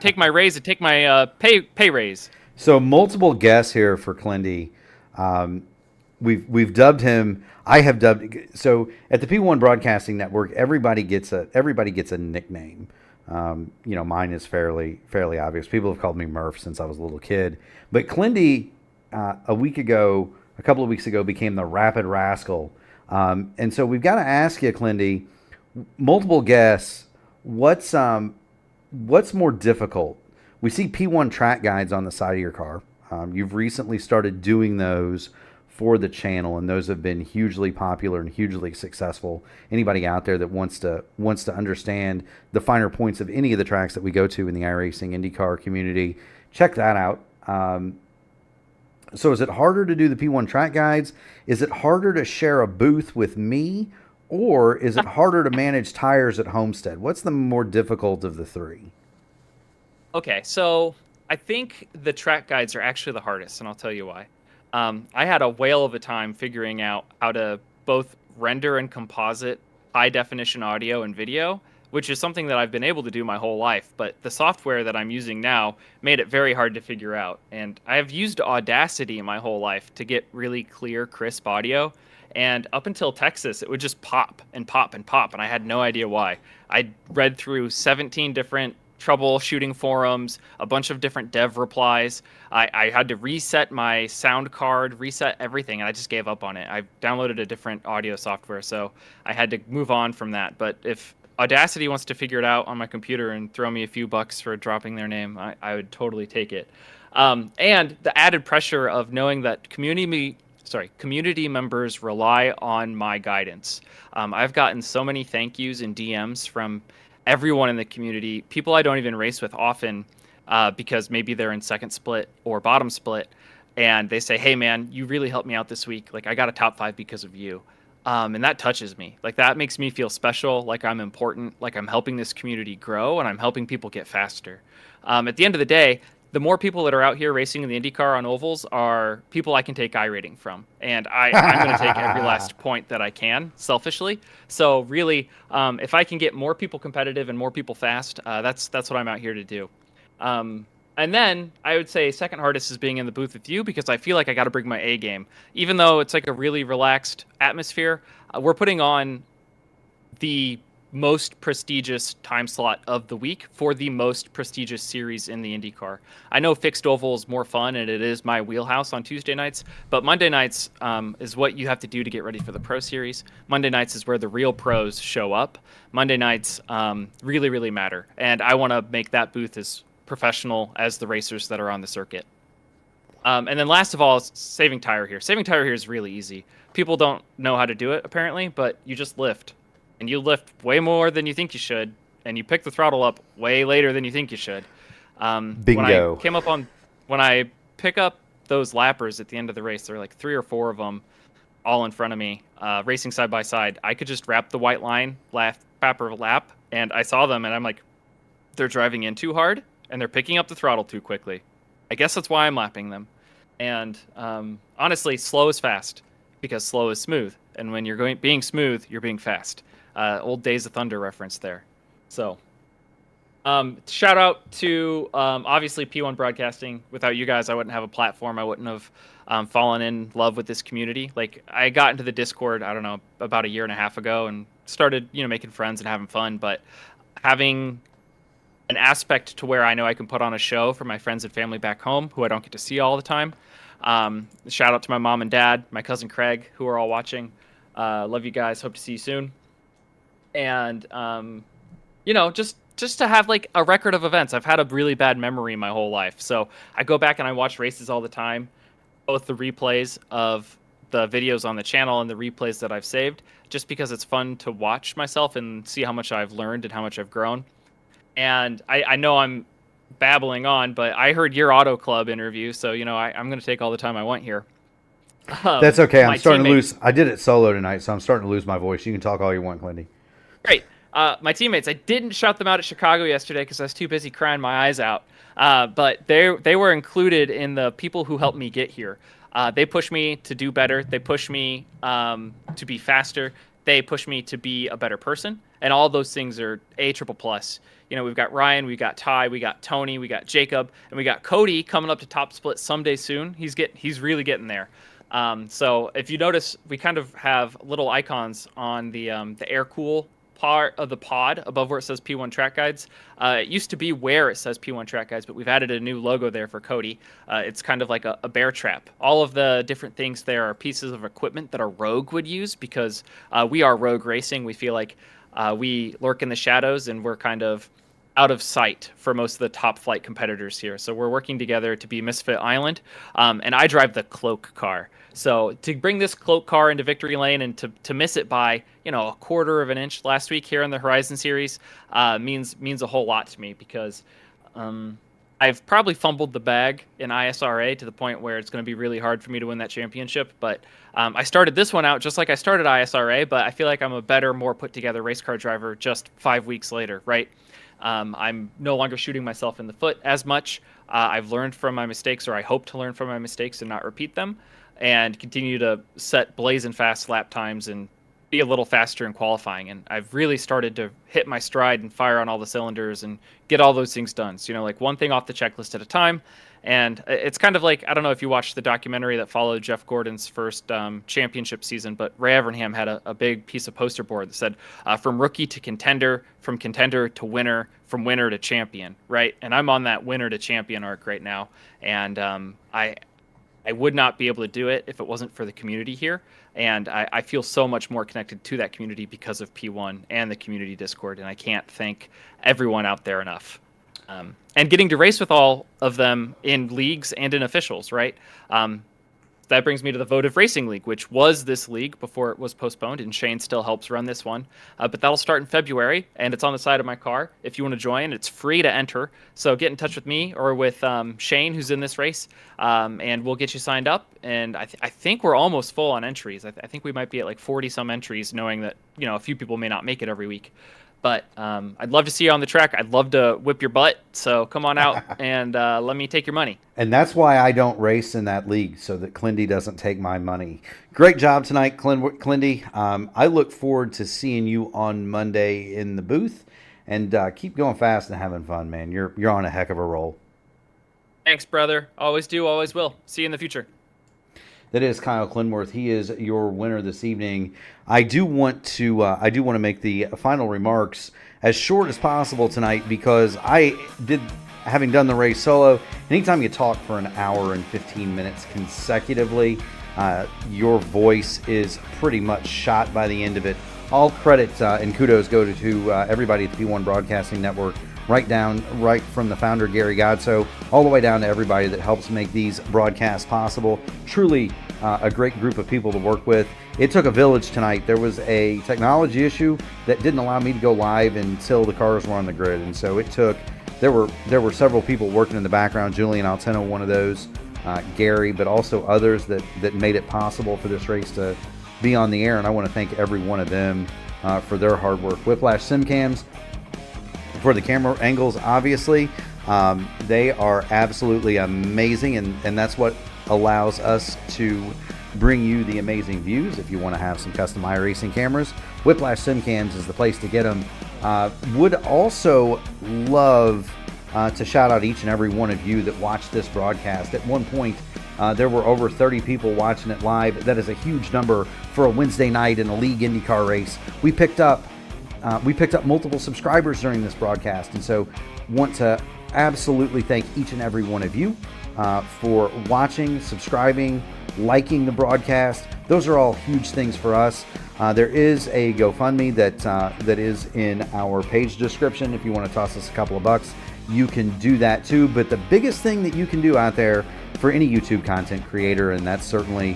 Take my raise and take my pay raise. So multiple guests here for Clindy. We've dubbed him. I have dubbed. So at the P1 Broadcasting Network, everybody gets a nickname. Mine is fairly obvious. People have called me Murph since I was a little kid. But Clindy, a couple of weeks ago, became the Rapid Rascal. And so we've got to ask you, Clindy, multiple guests, what's more difficult? We see P1 track guides on the side of your car. You've recently started doing those for the channel, and those have been hugely popular and hugely successful. Anybody out there that wants to understand the finer points of any of the tracks that we go to in the iRacing IndyCar community, check that out. So is it harder to do the P1 track guides? Is it harder to share a booth with me? Or is it harder to manage tires at Homestead? What's the more difficult of the three? Okay, so I think the track guides are actually the hardest, and I'll tell you why. I had a whale of a time figuring out how to both render and composite high-definition audio and video, which is something that I've been able to do my whole life, but the software that I'm using now made it very hard to figure out. And I have used Audacity my whole life to get really clear, crisp audio, and up until Texas, it would just pop and pop and pop, and I had no idea why. I read through 17 different troubleshooting forums, a bunch of different dev replies. I had to reset my sound card, reset everything, and I just gave up on it. I downloaded a different audio software, so I had to move on from that. But if Audacity wants to figure it out on my computer and throw me a few bucks for dropping their name, I would totally take it. And the added pressure of knowing that community members rely on my guidance. I've gotten so many thank yous and DMs from everyone in the community, people I don't even race with often, because maybe they're in second split or bottom split, and they say, "Hey man, you really helped me out this week. Like I got a top 5 because of you." And that touches me. Like that makes me feel special, like I'm important, like I'm helping this community grow and I'm helping people get faster. At the end of the day, the more people that are out here racing in the IndyCar on ovals are people I can take I-rating from. And I'm going to take every last point that I can, selfishly. So really, if I can get more people competitive and more people fast, that's what I'm out here to do. And then I would say second hardest is being in the booth with you because I feel like I got to bring my A game. Even though it's like a really relaxed atmosphere, we're putting on the most prestigious time slot of the week for the most prestigious series in the IndyCar. I know fixed oval is more fun and it is my wheelhouse on Tuesday nights, but Monday nights is what you have to do to get ready for the Pro Series. Monday nights is where the real pros show up. Monday nights really, really matter, and I want to make that booth as professional as the racers that are on the circuit. And then last of all, saving tire here. Saving tire here is really easy. People don't know how to do it, apparently, but you just lift. And you lift way more than you think you should, and you pick the throttle up way later than you think you should. Bingo. When I pick up those lappers at the end of the race, there are like 3 or 4 of them all in front of me, racing side by side. I could just wrap the white line lap after lap, and I saw them, and I'm like, they're driving in too hard, and they're picking up the throttle too quickly. I guess that's why I'm lapping them. And honestly, slow is fast, because slow is smooth. And when you're being smooth, you're being fast. Old Days of Thunder reference there. So, shout out to obviously P1 Broadcasting. Without you guys, I wouldn't have a platform. I wouldn't have fallen in love with this community. Like, I got into the Discord, I don't know, about a year and a half ago, and started, making friends and having fun. But having an aspect to where I know I can put on a show for my friends and family back home who I don't get to see all the time. Shout out to my mom and dad, my cousin Craig, who are all watching. Love you guys. Hope to see you soon. And just to have like a record of events. I've had a really bad memory my whole life, so I go back and I watch races all the time, both the replays of the videos on the channel and the replays that I've saved, just because it's fun to watch myself and see how much I've learned and how much I've grown. And I know I'm babbling on, but I heard your Auto Club interview, so I'm going to take all the time I want here. That's okay. I'm starting to teammates- lose. I did it solo tonight, so I'm starting to lose my voice. You can talk all you want, Clindy. Great. My teammates, I didn't shout them out at Chicago yesterday because I was too busy crying my eyes out. But they were included in the people who helped me get here. They pushed me to do better. They pushed me to be faster. They pushed me to be a better person. And all those things are A triple plus. We've got Ryan, we got Ty, we got Tony, we got Jacob, and we got Cody coming up to top split someday soon. He's really getting there. So if you notice, we kind of have little icons on the air cool part of the pod above where it says P1 Track Guides. It used to be where it says P1 Track Guides, but we've added a new logo there for Cody. It's kind of like a bear trap. All of the different things there are pieces of equipment that a rogue would use because we are rogue racing. We feel like we lurk in the shadows and we're kind of out of sight for most of the top flight competitors here. So we're working together to be Misfit Island. And I drive the cloak car. So to bring this cloak car into victory lane and to miss it by, a quarter of an inch last week here in the Horizon Series means a whole lot to me because I've probably fumbled the bag in ISRA to the point where it's going to be really hard for me to win that championship. But I started this one out just like I started ISRA, but I feel like I'm a better, more put together race car driver just 5 weeks later, right? I'm no longer shooting myself in the foot as much. I've learned from my mistakes, or I hope to learn from my mistakes and not repeat them, and continue to set blazing fast lap times and be a little faster in qualifying. And I've really started to hit my stride and fire on all the cylinders and get all those things done. So, like one thing off the checklist at a time. And it's kind of like, I don't know if you watched the documentary that followed Jeff Gordon's first championship season, but Ray Evernham had a big piece of poster board that said, from rookie to contender, from contender to winner, from winner to champion, right? And I'm on that winner to champion arc right now. And I would not be able to do it if it wasn't for the community here. And I feel so much more connected to that community because of P1 and the community Discord. And I can't thank everyone out there enough. And getting to race with all of them in leagues and in officials, right? That brings me to the Votive Racing League, which was this league before it was postponed, and Shane still helps run this one. But that'll start in February, and it's on the side of my car. If you want to join, it's free to enter. So get in touch with me or with Shane, who's in this race, and we'll get you signed up. And I think we're almost full on entries. I think we might be at like 40-some entries, knowing that a few people may not make it every week. But I'd love to see you on the track. I'd love to whip your butt. So come on out and let me take your money. And that's why I don't race in that league, so that Clindy doesn't take my money. Great job tonight, Clindy. I look forward to seeing you on Monday in the booth. And keep going fast and having fun, man. You're on a heck of a roll. Thanks, brother. Always do, always will. See you in the future. That is Kyle Clinworth. He is your winner this evening. I do want to make the final remarks as short as possible tonight, because having done the race solo, anytime you talk for an hour and 15 minutes consecutively, your voice is pretty much shot by the end of it. All credit and kudos go to everybody at the P1 Broadcasting Network, right from the founder, Gary Godso, all the way down to everybody that helps make these broadcasts possible. Truly a great group of people to work with. It took a village tonight. There was a technology issue that didn't allow me to go live until the cars were on the grid, and so there were several people working in the background. Julian Alteno, one of those, Gary, but also others that made it possible for this race to be on the air, and I want to thank every one of them for their hard work. Whiplash SimCams for the camera angles, obviously. They are absolutely amazing, and that's what allows us to bring you the amazing views. If you want to have some custom iRacing cameras, Whiplash SimCams is the place to get them. Would also love to shout out each and every one of you that watched this broadcast. At one point, there were over 30 people watching it live. That is a huge number for a Wednesday night in a league IndyCar race. We picked up multiple subscribers during this broadcast, and so want to absolutely thank each and every one of you for watching, subscribing, liking the broadcast. Those are all huge things for us. There is a GoFundMe that is in our page description. If you want to toss us a couple of bucks, you can do that too. But the biggest thing that you can do out there for any YouTube content creator, and that's certainly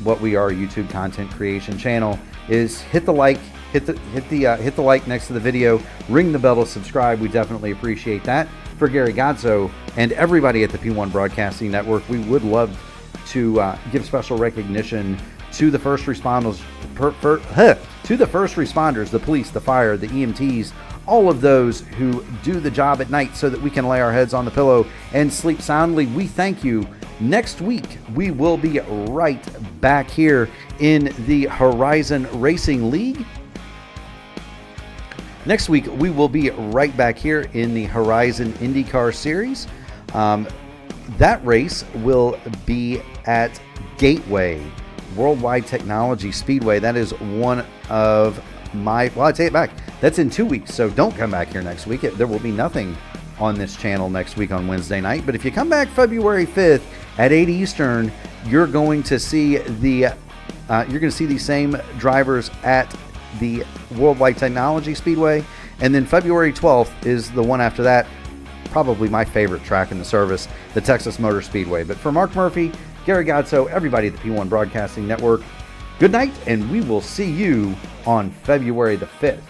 what we are, a YouTube content creation channel, is hit the like. Hit the like next to the video, ring the bell to subscribe. We definitely appreciate that. For Gary Godso and everybody at the P1 Broadcasting Network, we would love to give special recognition to the first responders, the police, the fire, the EMTs, all of those who do the job at night so that we can lay our heads on the pillow and sleep soundly. We thank you. Next week, we will be right back here in the Horizon Racing League. Next week, we will be right back here in the Horizon IndyCar Series. That race will be at Gateway Worldwide Technology Speedway. That is one of my, well, I take it back. That's in 2 weeks, so don't come back here next week. There will be nothing on this channel next week on Wednesday night. But if you come back February 5th at 8 Eastern, you're going to see these same drivers at the Worldwide Technology Speedway, and then February 12th is the one after that, probably my favorite track in the service, the Texas Motor Speedway. But for Mark Murphy, Gary Godso, everybody at the P1 Broadcasting Network, good night, and we will see you on February the 5th.